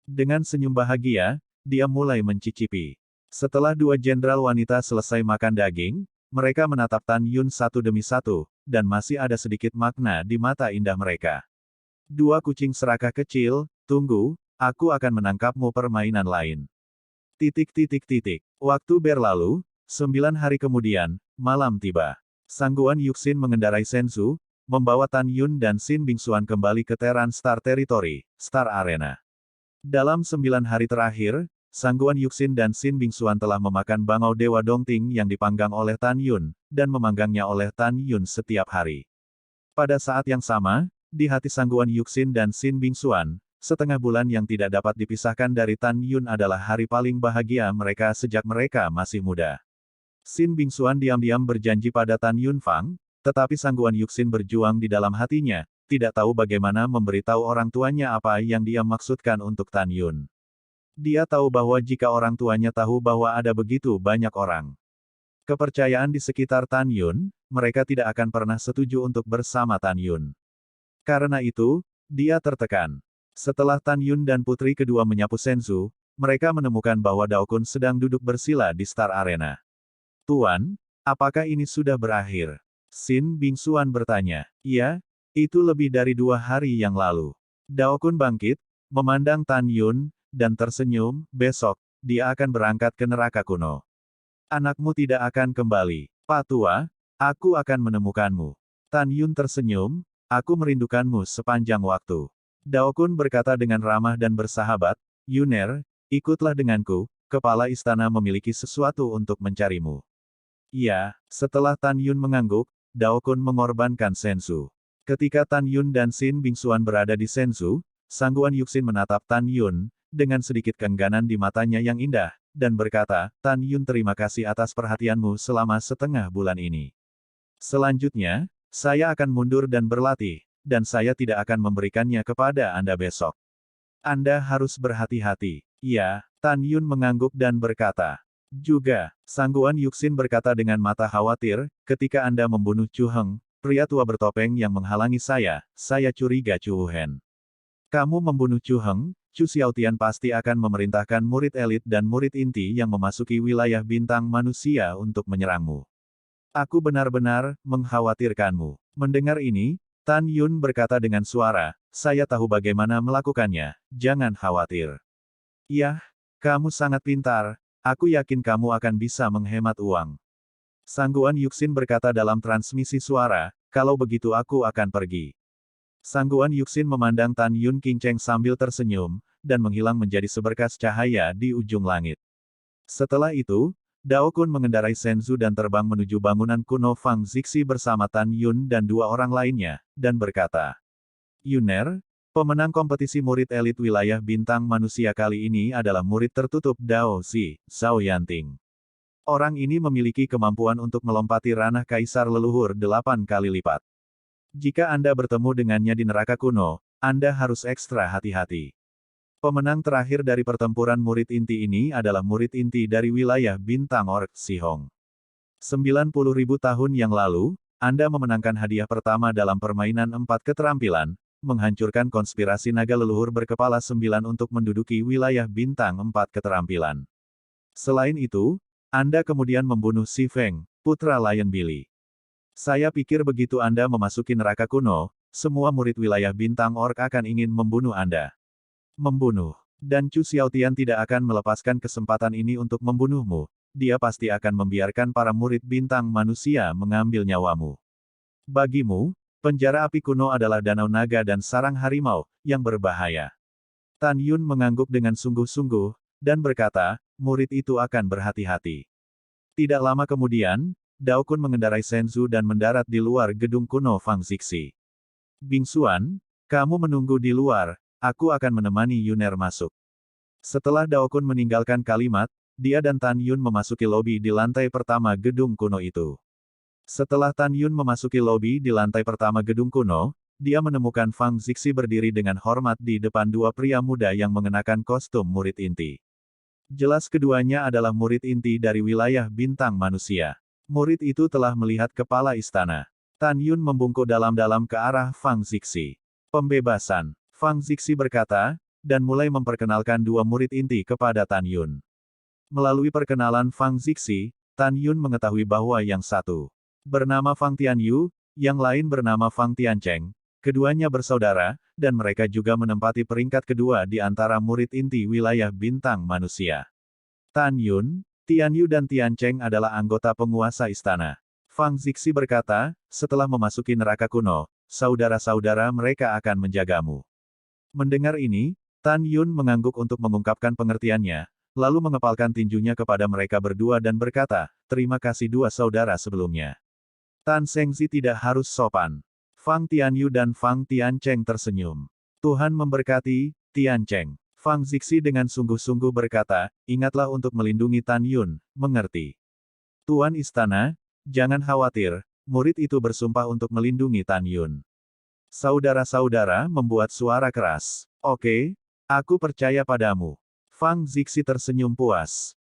Dengan senyum bahagia, dia mulai mencicipi. Setelah dua jenderal wanita selesai makan daging, mereka menatap Tan Yun satu demi satu, dan masih ada sedikit makna di mata indah mereka. Dua kucing serakah kecil, tunggu, aku akan menangkapmu permainan lain. Waktu berlalu, 9 hari kemudian, malam tiba. Sangguan Yuxin mengendarai Senzu, membawa Tan Yun dan Xin Bingxuan kembali ke Teran Star Territory, Star Arena. Dalam 9 hari terakhir, Sangguan Yuxin dan Xin Bingxuan telah memakan bangau Dewa Dongting yang dipanggang oleh Tan Yun, dan memanggangnya oleh Tan Yun setiap hari. Pada saat yang sama, di hati Sangguan Yuxin dan Xin Bingxuan, setengah bulan yang tidak dapat dipisahkan dari Tan Yun adalah hari paling bahagia mereka sejak mereka masih muda. Xin Bingxuan diam-diam berjanji pada Tan Yun Fang, tetapi Sangguan Yuxin berjuang di dalam hatinya, tidak tahu bagaimana memberitahu orang tuanya apa yang dia maksudkan untuk Tan Yun. Dia tahu bahwa jika orang tuanya tahu bahwa ada begitu banyak orang kepercayaan di sekitar Tan Yun, mereka tidak akan pernah setuju untuk bersama Tan Yun. Karena itu, dia tertekan. Setelah Tan Yun dan putri kedua menyapu Senzu, mereka menemukan bahwa Daokun sedang duduk bersila di Star Arena. Tuan, apakah ini sudah berakhir? Xin Bingxuan bertanya. Iya, itu lebih dari 2 hari yang lalu. Daokun bangkit, memandang Tan Yun, dan tersenyum, besok, dia akan berangkat ke neraka kuno. Anakmu tidak akan kembali. Pak Tua, aku akan menemukanmu. Tan Yun tersenyum, aku merindukanmu sepanjang waktu. Daokun berkata dengan ramah dan bersahabat, Yuner, ikutlah denganku, kepala istana memiliki sesuatu untuk mencarimu. Iya, setelah Tan Yun mengangguk, Daokun mengorbankan Senzu. Ketika Tan Yun dan Xin Bingxuan berada di Senzu, Sangguan Yuxin menatap Tan Yun, dengan sedikit keengganan di matanya yang indah, dan berkata, Tan Yun terima kasih atas perhatianmu selama setengah bulan ini. Selanjutnya, saya akan mundur dan berlatih, dan saya tidak akan memberikannya kepada Anda besok. Anda harus berhati-hati. Ya, Tan Yun mengangguk dan berkata. Juga, Sangguan Yuxin berkata dengan mata khawatir, ketika Anda membunuh Chu Heng, pria tua bertopeng yang menghalangi saya curiga Chu Wuhen. Kamu membunuh Chu Heng, Chu Xiaotian pasti akan memerintahkan murid elit dan murid inti yang memasuki wilayah bintang manusia untuk menyerangmu. Aku benar-benar mengkhawatirkanmu. Mendengar ini, Tan Yun berkata dengan suara, saya tahu bagaimana melakukannya, jangan khawatir. Yah, kamu sangat pintar, aku yakin kamu akan bisa menghemat uang. Sangguan Yuxin berkata dalam transmisi suara, kalau begitu aku akan pergi. Sangguan Yuxin memandang Tan Yun Qingcheng sambil tersenyum, dan menghilang menjadi seberkas cahaya di ujung langit. Setelah itu, Dao Kun mengendarai Senzu dan terbang menuju bangunan kuno Fang Zixi bersama Tan Yun dan dua orang lainnya, dan berkata, Yuner, pemenang kompetisi murid elit wilayah bintang manusia kali ini adalah murid tertutup Dao Zi, Zhao Yanting. Orang ini memiliki kemampuan untuk melompati ranah kaisar leluhur 8 kali lipat. Jika Anda bertemu dengannya di neraka kuno, Anda harus ekstra hati-hati. Pemenang terakhir dari pertempuran murid inti ini adalah murid inti dari wilayah bintang Orc, Sihong. 90.000 tahun yang lalu, Anda memenangkan hadiah pertama dalam permainan 4 keterampilan, menghancurkan konspirasi naga leluhur berkepala 9 untuk menduduki wilayah bintang 4 keterampilan. Selain itu, Anda kemudian membunuh Si Feng, putra Lion Billy. Saya pikir begitu Anda memasuki neraka kuno, semua murid wilayah bintang Orc akan ingin membunuh Anda. Membunuh. Dan Chu Xiaotian tidak akan melepaskan kesempatan ini untuk membunuhmu. Dia pasti akan membiarkan para murid bintang manusia mengambil nyawamu. Bagimu, penjara api kuno adalah danau naga dan sarang harimau, yang berbahaya. Tan Yun mengangguk dengan sungguh-sungguh, dan berkata, murid itu akan berhati-hati. Tidak lama kemudian, Dao Kun mengendarai Senzu dan mendarat di luar gedung kuno Fang Zixi. Bing Xuan, kamu menunggu di luar. Aku akan menemani Yuner masuk. Setelah Dao Kun meninggalkan kalimat, dia dan Tan Yun memasuki lobi di lantai pertama gedung kuno itu. Setelah Tan Yun memasuki lobi di lantai pertama gedung kuno, dia menemukan Fang Zixi berdiri dengan hormat di depan dua pria muda yang mengenakan kostum murid inti. Jelas keduanya adalah murid inti dari wilayah bintang manusia. Murid itu telah melihat kepala istana. Tan Yun membungkuk dalam-dalam ke arah Fang Zixi. Pembebasan. Fang Zixi berkata, dan mulai memperkenalkan dua murid inti kepada Tan Yun. Melalui perkenalan Fang Zixi, Tan Yun mengetahui bahwa yang satu bernama Fang Tianyu, yang lain bernama Fang Tiancheng. Keduanya bersaudara, dan mereka juga menempati peringkat kedua di antara murid inti wilayah bintang manusia. Tan Yun, Tianyu dan Tiancheng adalah anggota penguasa istana. Fang Zixi berkata, setelah memasuki neraka kuno, saudara-saudara mereka akan menjagamu. Mendengar ini, Tan Yun mengangguk untuk mengungkapkan pengertiannya, lalu mengepalkan tinjunya kepada mereka berdua dan berkata, terima kasih dua saudara sebelumnya. Tan Shengzi tidak harus sopan. Fang Tianyu dan Fang Tiancheng tersenyum. Tuhan memberkati, Tiancheng. Fang Zixi dengan sungguh-sungguh berkata, ingatlah untuk melindungi Tan Yun, mengerti. Tuan Istana, jangan khawatir, murid itu bersumpah untuk melindungi Tan Yun. Saudara-saudara membuat suara keras. Oke, aku percaya padamu. Fang Zixi tersenyum puas.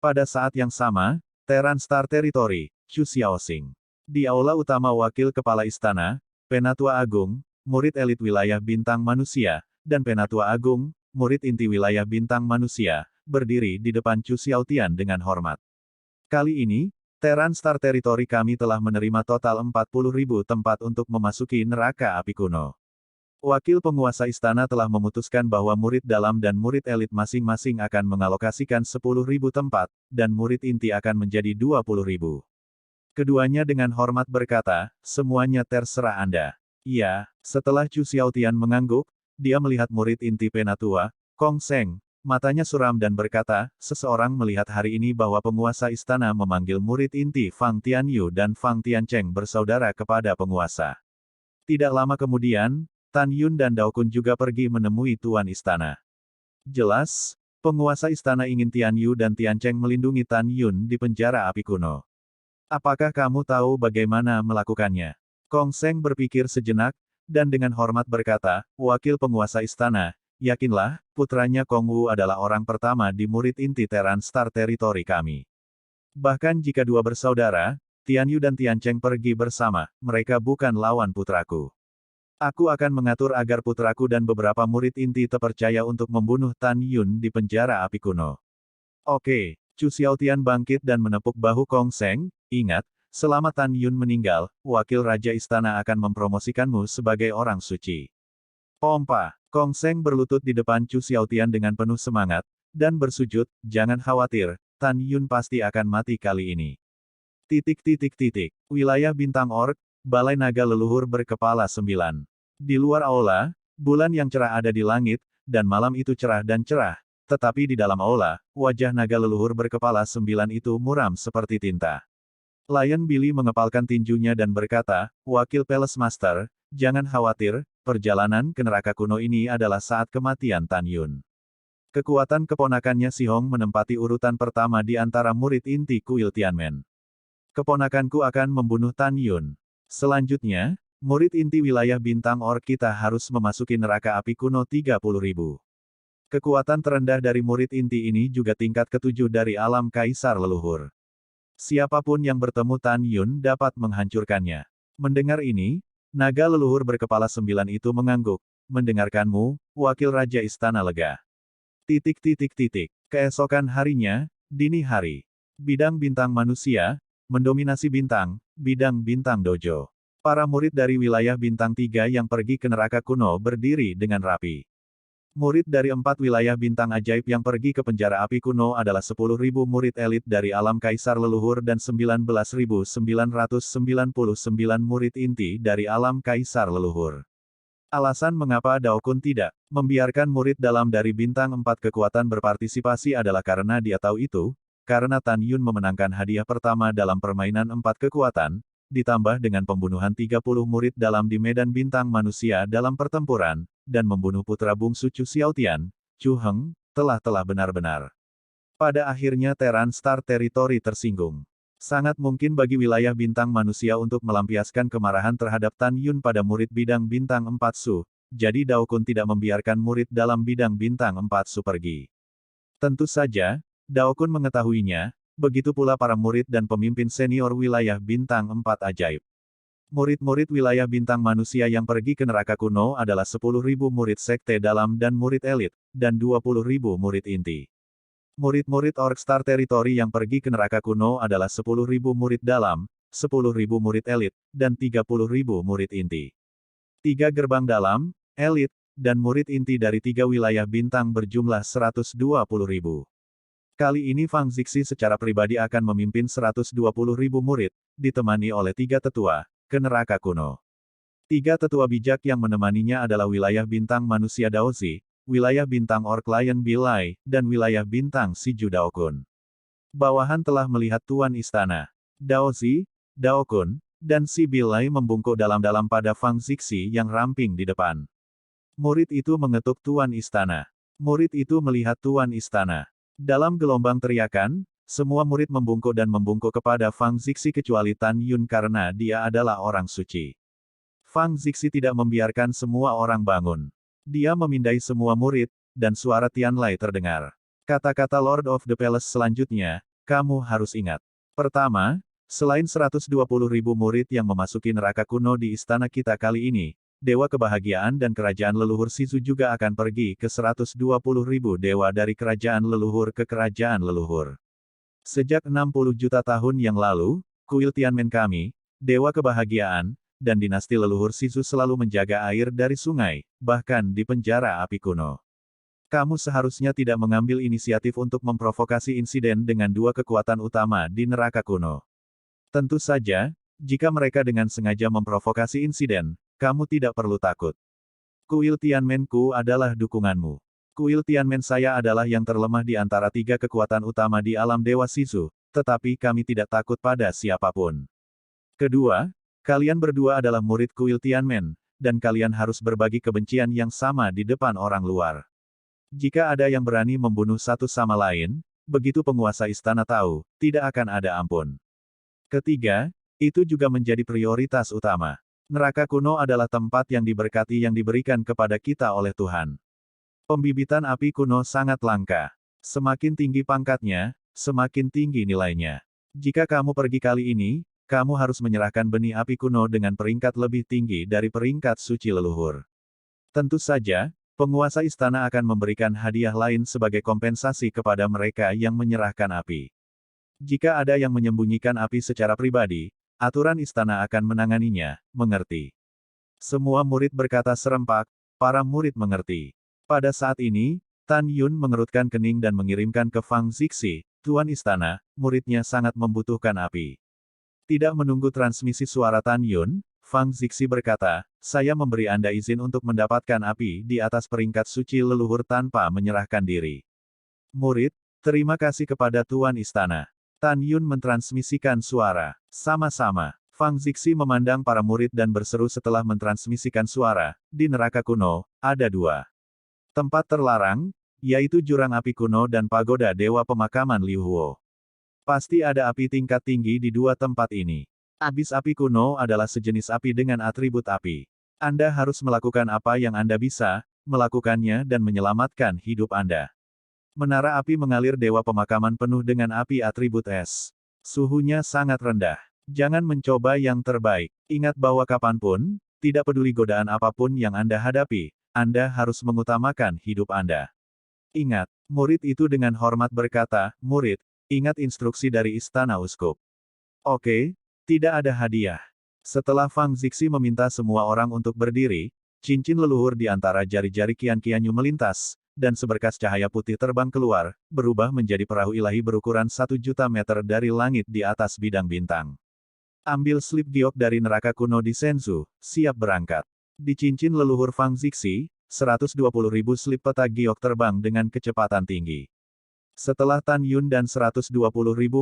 Pada saat yang sama, Teran Star Territory, Chu Xiaoxing. Di aula utama wakil kepala istana, Penatua Agung, murid elit wilayah bintang manusia, dan Penatua Agung, murid inti wilayah bintang manusia, berdiri di depan Chu Xiaotian dengan hormat. Kali ini, Teran Star Territory kami telah menerima total 40.000 tempat untuk memasuki neraka api kuno. Wakil penguasa istana telah memutuskan bahwa murid dalam dan murid elit masing-masing akan mengalokasikan 10.000 tempat, dan murid inti akan menjadi 20.000. Keduanya dengan hormat berkata, semuanya terserah Anda. Iya, setelah Chu Xiaotian mengangguk, dia melihat murid inti Penatua, Kong Seng. Matanya suram dan berkata, seseorang melihat hari ini bahwa penguasa istana memanggil murid inti Fang Tianyu dan Fang Tiancheng bersaudara kepada penguasa. Tidak lama kemudian, Tan Yun dan Dao Kun juga pergi menemui tuan istana. Jelas, penguasa istana ingin Tianyu dan Tiancheng melindungi Tan Yun di penjara api kuno. Apakah kamu tahu bagaimana melakukannya? Kong Seng berpikir sejenak, dan dengan hormat berkata, wakil penguasa istana, yakinlah, putranya Kong Wu adalah orang pertama di murid inti Teran Star Territory kami. Bahkan jika dua bersaudara, Tianyu dan Tiancheng pergi bersama, mereka bukan lawan putraku. Aku akan mengatur agar putraku dan beberapa murid inti terpercaya untuk membunuh Tan Yun di penjara api kuno. Oke, Chu Xiaotian bangkit dan menepuk bahu Kong Seng, ingat, selama Tan Yun meninggal, wakil raja istana akan mempromosikanmu sebagai orang suci. Pompa. Kong Seng berlutut di depan Chu Xiaotian dengan penuh semangat, dan bersujud, jangan khawatir, Tan Yun pasti akan mati kali ini. Wilayah bintang Orc, Balai Naga Leluhur berkepala 9. Di luar aula, bulan yang cerah ada di langit, dan malam itu cerah dan cerah, Tetapi di dalam aula, wajah naga leluhur berkepala 9 itu muram seperti tinta. Lion Billy mengepalkan tinjunya dan berkata, Wakil Palace Master, jangan khawatir, perjalanan ke neraka kuno ini adalah saat kematian Tan Yun. Kekuatan keponakannya Si Hong menempati urutan pertama di antara murid inti kuil Tianmen. Keponakanku akan membunuh Tan Yun. Selanjutnya, murid inti wilayah bintang Orc kita harus memasuki neraka api kuno 30.000. Kekuatan terendah dari murid inti ini juga tingkat ketujuh dari alam kaisar leluhur. Siapapun yang bertemu Tan Yun dapat menghancurkannya. Mendengar ini, naga leluhur berkepala 9 itu mengangguk. Mendengarkanmu, wakil raja istana lega. Keesokan harinya, dini hari. Bidang bintang manusia, mendominasi bidang bintang dojo. Para murid dari wilayah bintang 3 yang pergi ke neraka kuno berdiri dengan rapi. Murid dari 4 wilayah bintang ajaib yang pergi ke penjara api kuno adalah 10.000 murid elit dari alam kaisar leluhur dan 19.999 murid inti dari alam kaisar leluhur. Alasan mengapa Dao Kun tidak membiarkan murid dalam dari bintang 4 kekuatan berpartisipasi adalah karena dia tahu itu, karena Tan Yun memenangkan hadiah pertama dalam permainan 4 kekuatan, ditambah dengan pembunuhan 30 murid dalam di medan bintang manusia dalam pertempuran, dan membunuh putra bungsu Chu Xiaotian, Chu Heng, telah benar-benar. Pada akhirnya Terran Star Territory tersinggung. Sangat mungkin bagi wilayah bintang manusia untuk melampiaskan kemarahan terhadap Tan Yun pada murid bidang bintang 4 Su, jadi Dao Kun tidak membiarkan murid dalam bidang bintang 4 Su pergi. Tentu saja, Dao Kun mengetahuinya, begitu pula para murid dan pemimpin senior wilayah bintang 4 ajaib. Murid-murid wilayah bintang manusia yang pergi ke neraka kuno adalah 10.000 murid sekte dalam dan murid elit, dan 20.000 murid inti. Murid-murid Orc Star Territory yang pergi ke neraka kuno adalah 10.000 murid dalam, 10.000 murid elit, dan 30.000 murid inti. 3 gerbang dalam, elit, dan murid inti dari 3 wilayah bintang berjumlah 120.000. Kali ini Fang Zixi secara pribadi akan memimpin 120.000 murid, ditemani oleh 3 tetua, ke neraka kuno. 3 tetua bijak yang menemaninya adalah wilayah bintang manusia Daozi, wilayah bintang Orc Lion Bilai, dan wilayah bintang Siju Dao Kun. Bawahan telah melihat Tuan Istana. Daozi, Dao Kun, dan si Bilai membungkuk dalam-dalam pada Fang Zixi yang ramping di depan. Murid itu mengetuk Tuan Istana. Murid itu melihat Tuan Istana. Dalam gelombang teriakan, semua murid membungkuk dan membungkuk kepada Fang Zixi kecuali Tan Yun karena dia adalah orang suci. Fang Zixi tidak membiarkan semua orang bangun. Dia memindai semua murid, dan suara Tianlai terdengar. Kata-kata Lord of the Palace selanjutnya, kamu harus ingat. Pertama, selain 120.000 murid yang memasuki neraka kuno di istana kita kali ini, Dewa Kebahagiaan dan Kerajaan Leluhur Sizu juga akan pergi ke 120.000 dewa dari Kerajaan Leluhur ke Kerajaan Leluhur. Sejak 60 juta tahun yang lalu, kuil Tianmen kami, Dewa Kebahagiaan, dan dinasti leluhur Sizu selalu menjaga air dari sungai, bahkan di penjara api kuno. Kamu seharusnya tidak mengambil inisiatif untuk memprovokasi insiden dengan 2 kekuatan utama di neraka kuno. Tentu saja, jika mereka dengan sengaja memprovokasi insiden, kamu tidak perlu takut. Kuil Tianmenku adalah dukunganmu. Kuil Tianmen saya adalah yang terlemah di antara 3 kekuatan utama di alam Dewa Sizu, tetapi kami tidak takut pada siapapun. Kedua, kalian berdua adalah murid kuil Tianmen, dan kalian harus berbagi kebencian yang sama di depan orang luar. Jika ada yang berani membunuh satu sama lain, begitu penguasa istana tahu, tidak akan ada ampun. Ketiga, itu juga menjadi prioritas utama. Neraka kuno adalah tempat yang diberkati yang diberikan kepada kita oleh Tuhan. Pembibitan api kuno sangat langka. Semakin tinggi pangkatnya, semakin tinggi nilainya. Jika kamu pergi kali ini, kamu harus menyerahkan benih api kuno dengan peringkat lebih tinggi dari peringkat suci leluhur. Tentu saja, penguasa istana akan memberikan hadiah lain sebagai kompensasi kepada mereka yang menyerahkan api. Jika ada yang menyembunyikan api secara pribadi, aturan istana akan menanganinya, mengerti? Semua murid berkata serempak, para murid mengerti. Pada saat ini, Tan Yun mengerutkan kening dan mengirimkan ke Fang Zixi, Tuan Istana, muridnya sangat membutuhkan api. Tidak menunggu transmisi suara Tan Yun, Fang Zixi berkata, saya memberi Anda izin untuk mendapatkan api di atas peringkat suci leluhur tanpa menyerahkan diri. Murid, terima kasih kepada Tuan Istana. Tan Yun mentransmisikan suara. Sama-sama. Fang Zixi memandang para murid dan berseru setelah mentransmisikan suara. Di neraka kuno, ada dua tempat terlarang, yaitu jurang api kuno dan pagoda dewa pemakaman Liu Huo. Pasti ada api tingkat tinggi di dua tempat ini. Abis api kuno adalah sejenis api dengan atribut api. Anda harus melakukan apa yang Anda bisa, melakukannya dan menyelamatkan hidup Anda. Menara api mengalir dewa pemakaman penuh dengan api atribut es. Suhunya sangat rendah. Jangan mencoba yang terbaik. Ingat bahwa kapanpun, tidak peduli godaan apapun yang Anda hadapi, Anda harus mengutamakan hidup Anda. Ingat, murid itu dengan hormat berkata, murid, ingat instruksi dari Istana Uskup. Oke, tidak ada hadiah. Setelah Fang Zixi meminta semua orang untuk berdiri, cincin leluhur di antara jari-jari Qian Qianyu melintas, dan seberkas cahaya putih terbang keluar, berubah menjadi perahu ilahi berukuran 1.000.000 meter dari langit di atas bidang bintang. Ambil slip giok dari neraka kuno di Senzu, siap berangkat. Di cincin leluhur Fang Zixi, 120.000 slip peta giok terbang dengan kecepatan tinggi. Setelah Tan Yun dan 120.000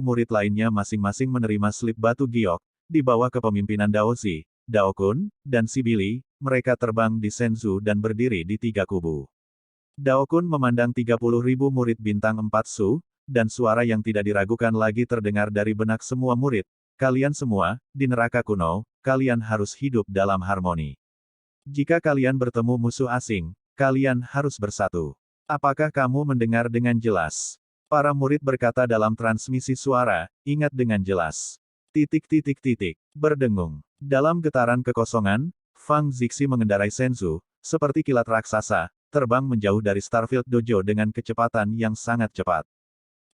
murid lainnya masing-masing menerima slip batu giok, di bawah kepemimpinan Dao Zi, Dao Kun, dan Sibili, mereka terbang di Senzu dan berdiri di tiga kubu. Dao Kun memandang 30.000 murid bintang 4 Su, dan suara yang tidak diragukan lagi terdengar dari benak semua murid. Kalian semua, di neraka kuno, kalian harus hidup dalam harmoni. Jika kalian bertemu musuh asing, kalian harus bersatu. Apakah kamu mendengar dengan jelas? Para murid berkata dalam transmisi suara, ingat dengan jelas. Berdengung. Dalam getaran kekosongan, Fang Zixi mengendarai Senzu, seperti kilat raksasa, terbang menjauh dari Starfield Dojo dengan kecepatan yang sangat cepat.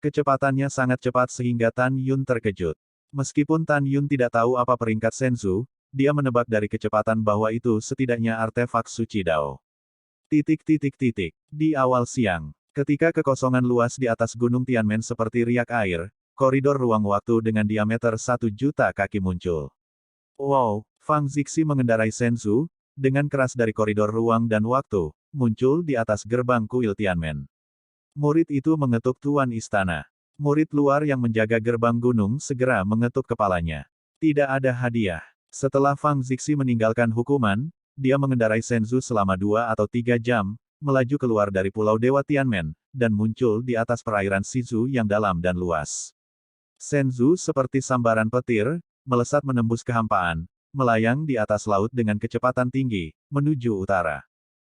Kecepatannya sangat cepat sehingga Tan Yun terkejut. Meskipun Tan Yun tidak tahu apa peringkat Senzu, dia menebak dari kecepatan bahwa itu setidaknya artefak suci Dao. Di awal siang, ketika kekosongan luas di atas Gunung Tianmen seperti riak air, koridor ruang waktu dengan diameter 1.000.000 kaki muncul. Wow, Fang Zixi mengendarai Senzu, dengan keras dari koridor ruang dan waktu, muncul di atas gerbang kuil Tianmen. Murid itu mengetuk Tuan Istana. Murid luar yang menjaga gerbang gunung segera mengetuk kepalanya. Tidak ada hadiah. Setelah Fang Zixi meninggalkan hukuman, dia mengendarai Senzu selama 2 atau 3 jam, melaju keluar dari Pulau Dewa Tianmen, dan muncul di atas perairan Shizu yang dalam dan luas. Senzu seperti sambaran petir, melesat menembus kehampaan, melayang di atas laut dengan kecepatan tinggi, menuju utara.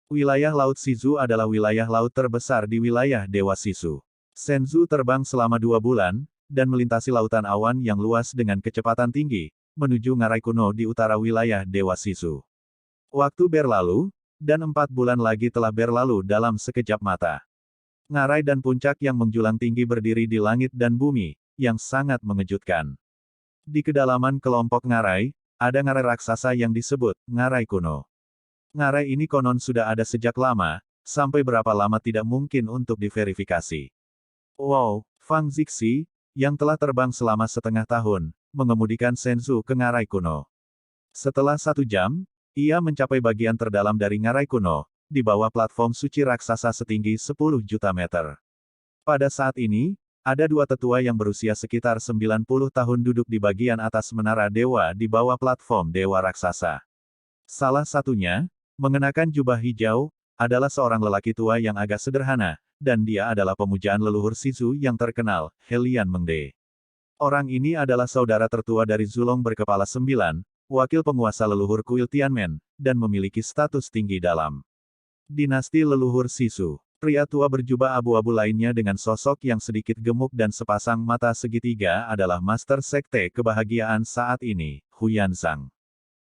Wilayah Laut Shizu adalah wilayah laut terbesar di wilayah Dewa Shizu. Senzu terbang selama 2 bulan, dan melintasi lautan awan yang luas dengan kecepatan tinggi, menuju ngarai kuno di utara wilayah Dewa Shizu. Waktu berlalu, dan 4 bulan lagi telah berlalu dalam sekejap mata. Ngarai dan puncak yang menjulang tinggi berdiri di langit dan bumi, yang sangat mengejutkan. Di kedalaman kelompok ngarai, ada ngarai raksasa yang disebut ngarai kuno. Ngarai ini konon sudah ada sejak lama, sampai berapa lama tidak mungkin untuk diverifikasi. Wow, Fang Zixi, yang telah terbang selama setengah tahun, mengemudikan Senzu ke ngarai kuno. Setelah 1 jam, ia mencapai bagian terdalam dari ngarai kuno, di bawah platform suci raksasa setinggi 10 juta meter. Pada saat ini, ada 2 tetua yang berusia sekitar 90 tahun duduk di bagian atas menara dewa di bawah platform dewa raksasa. Salah satunya, mengenakan jubah hijau, adalah seorang lelaki tua yang agak sederhana, dan dia adalah pemujaan leluhur Shizu yang terkenal, Helian Mengde. Orang ini adalah saudara tertua dari Zulong berkepala 9, wakil penguasa leluhur kuil Tianmen, dan memiliki status tinggi dalam dinasti leluhur Shizu. Pria tua berjubah abu-abu lainnya dengan sosok yang sedikit gemuk dan sepasang mata segitiga adalah Master Sekte Kebahagiaan saat ini, Huyan Zhang.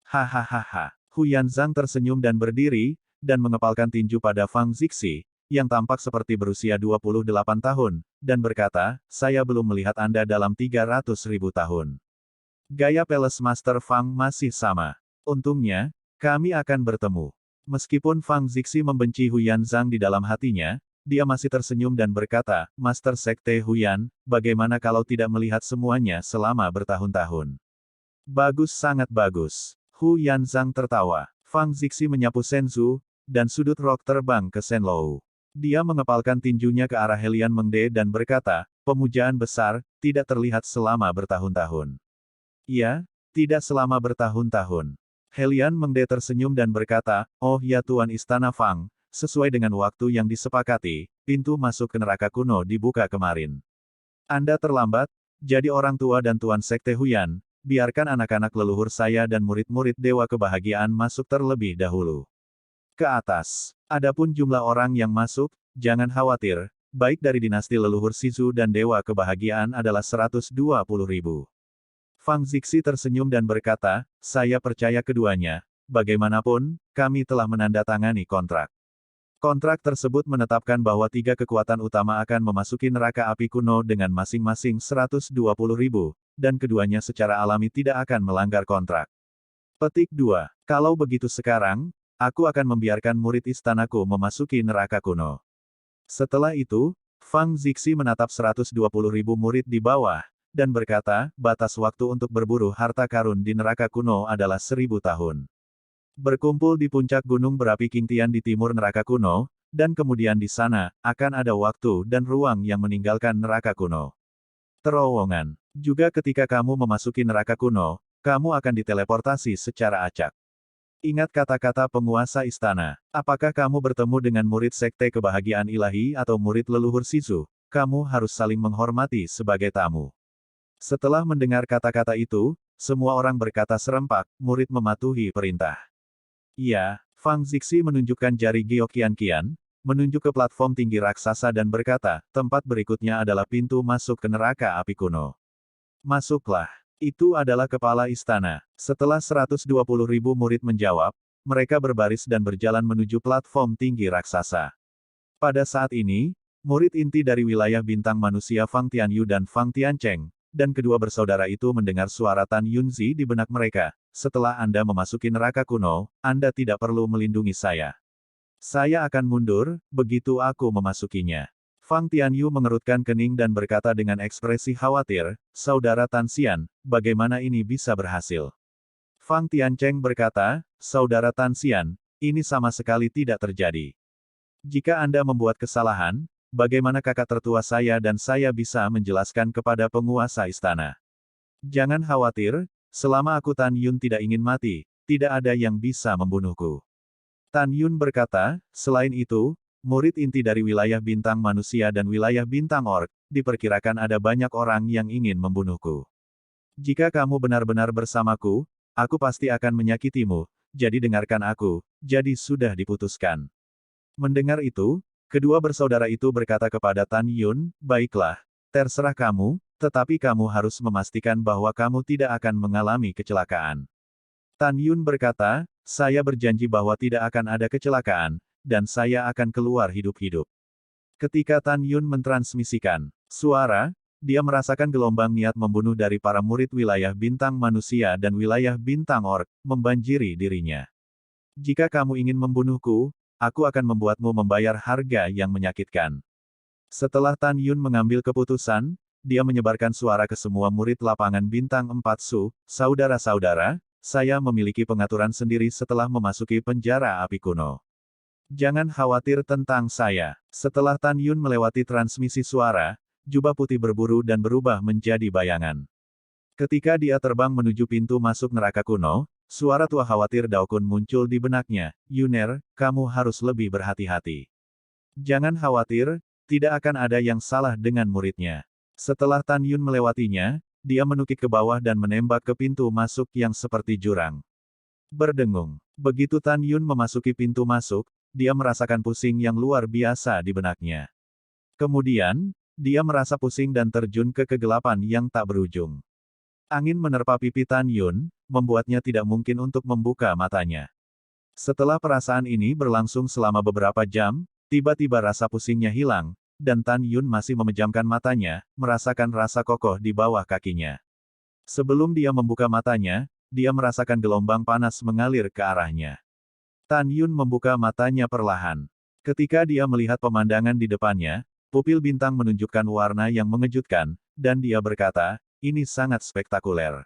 Hahaha. Huyan Zhang tersenyum dan berdiri, dan mengepalkan tinju pada Fang Zixi, yang tampak seperti berusia 28 tahun, dan berkata, saya belum melihat Anda dalam 300.000 tahun. Gaya Palace Master Fang masih sama. Untungnya, kami akan bertemu. Meskipun Fang Zixi membenci Huyan Zhang di dalam hatinya, dia masih tersenyum dan berkata, Master Sekte Huyan, bagaimana kalau tidak melihat semuanya selama bertahun-tahun? Bagus, sangat bagus. Huyan Zhang tertawa. Fang Zixi menyapu Senzu, dan sudut rok terbang ke Senlou. Dia mengepalkan tinjunya ke arah Helian Mengde dan berkata, pemujaan besar, tidak terlihat selama bertahun-tahun. Iya, tidak selama bertahun-tahun. Helian Mengde tersenyum dan berkata, oh ya Tuan Istana Fang, sesuai dengan waktu yang disepakati, pintu masuk ke neraka kuno dibuka kemarin. Anda terlambat, jadi orang tua dan Tuan Sekte Huyan, biarkan anak-anak leluhur saya dan murid-murid Dewa Kebahagiaan masuk terlebih dahulu. Ke atas. Adapun jumlah orang yang masuk, jangan khawatir, baik dari dinasti leluhur Sizu dan Dewa Kebahagiaan adalah 120.000. Fang Zixi tersenyum dan berkata, saya percaya keduanya, bagaimanapun, kami telah menandatangani kontrak. Kontrak tersebut menetapkan bahwa 3 kekuatan utama akan memasuki neraka api kuno dengan masing-masing 120.000, dan keduanya secara alami tidak akan melanggar kontrak. Petik 2. Kalau begitu sekarang, aku akan membiarkan murid istanaku memasuki neraka kuno. Setelah itu, Fang Zixi menatap 120.000 murid di bawah, dan berkata, batas waktu untuk berburu harta karun di neraka kuno adalah 1000 tahun. Berkumpul di puncak gunung berapi Qingtian di timur neraka kuno, dan kemudian di sana, akan ada waktu dan ruang yang meninggalkan neraka kuno. Terowongan. Juga ketika kamu memasuki neraka kuno, kamu akan diteleportasi secara acak. Ingat kata-kata penguasa istana. Apakah kamu bertemu dengan murid Sekte Kebahagiaan Ilahi atau murid leluhur Sizu, kamu harus saling menghormati sebagai tamu. Setelah mendengar kata-kata itu, semua orang berkata serempak, murid mematuhi perintah. Iya, Fang Zixi menunjukkan jari Gyeoqian-qian, menunjuk ke platform tinggi raksasa dan berkata, tempat berikutnya adalah pintu masuk ke neraka api kuno. Masuklah. Itu adalah kepala istana. Setelah 120.000 murid menjawab, mereka berbaris dan berjalan menuju platform tinggi raksasa. Pada saat ini, murid inti dari wilayah bintang manusia Fang Tianyu dan Fang Tiancheng, dan kedua bersaudara itu mendengar suara Tan Yunzi di benak mereka, setelah Anda memasuki neraka kuno, Anda tidak perlu melindungi saya. Saya akan mundur, begitu aku memasukinya. Fang Tianyu mengerutkan kening dan berkata dengan ekspresi khawatir, Saudara Tan Xian, bagaimana ini bisa berhasil? Fang Tiancheng berkata, Saudara Tan Xian, ini sama sekali tidak terjadi. Jika Anda membuat kesalahan, bagaimana kakak tertua saya dan saya bisa menjelaskan kepada penguasa istana? Jangan khawatir, selama aku Tan Yun tidak ingin mati, tidak ada yang bisa membunuhku. Tan Yun berkata, selain itu, murid inti dari wilayah bintang manusia dan wilayah bintang orc, diperkirakan ada banyak orang yang ingin membunuhku. Jika kamu benar-benar bersamaku, aku pasti akan menyakitimu, jadi dengarkan aku, jadi sudah diputuskan. Mendengar itu, kedua bersaudara itu berkata kepada Tan Yun, baiklah, terserah kamu, tetapi kamu harus memastikan bahwa kamu tidak akan mengalami kecelakaan. Tan Yun berkata, saya berjanji bahwa tidak akan ada kecelakaan, dan saya akan keluar hidup-hidup. Ketika Tan Yun mentransmisikan suara, dia merasakan gelombang niat membunuh dari para murid wilayah bintang manusia dan wilayah bintang orc, membanjiri dirinya. Jika kamu ingin membunuhku, aku akan membuatmu membayar harga yang menyakitkan. Setelah Tan Yun mengambil keputusan, dia menyebarkan suara ke semua murid lapangan bintang 4 Su, saudara-saudara, saya memiliki pengaturan sendiri setelah memasuki penjara api kuno. Jangan khawatir tentang saya. Setelah Tan Yun melewati transmisi suara, jubah putih berburu dan berubah menjadi bayangan. Ketika dia terbang menuju pintu masuk neraka kuno, suara tua khawatir Daokun muncul di benaknya, Yuner, kamu harus lebih berhati-hati. Jangan khawatir, tidak akan ada yang salah dengan muridnya. Setelah Tan Yun melewatinya, dia menukik ke bawah dan menembak ke pintu masuk yang seperti jurang. Berdengung. Begitu Tan Yun memasuki pintu masuk, dia merasakan pusing yang luar biasa di benaknya. Kemudian, dia merasa pusing dan terjun ke kegelapan yang tak berujung. Angin menerpa pipi Tan Yun, membuatnya tidak mungkin untuk membuka matanya. Setelah perasaan ini berlangsung selama beberapa jam, tiba-tiba rasa pusingnya hilang, dan Tan Yun masih memejamkan matanya, merasakan rasa kokoh di bawah kakinya. Sebelum dia membuka matanya, dia merasakan gelombang panas mengalir ke arahnya. Tan Yun membuka matanya perlahan. Ketika dia melihat pemandangan di depannya, pupil bintang menunjukkan warna yang mengejutkan, dan dia berkata, ini sangat spektakuler.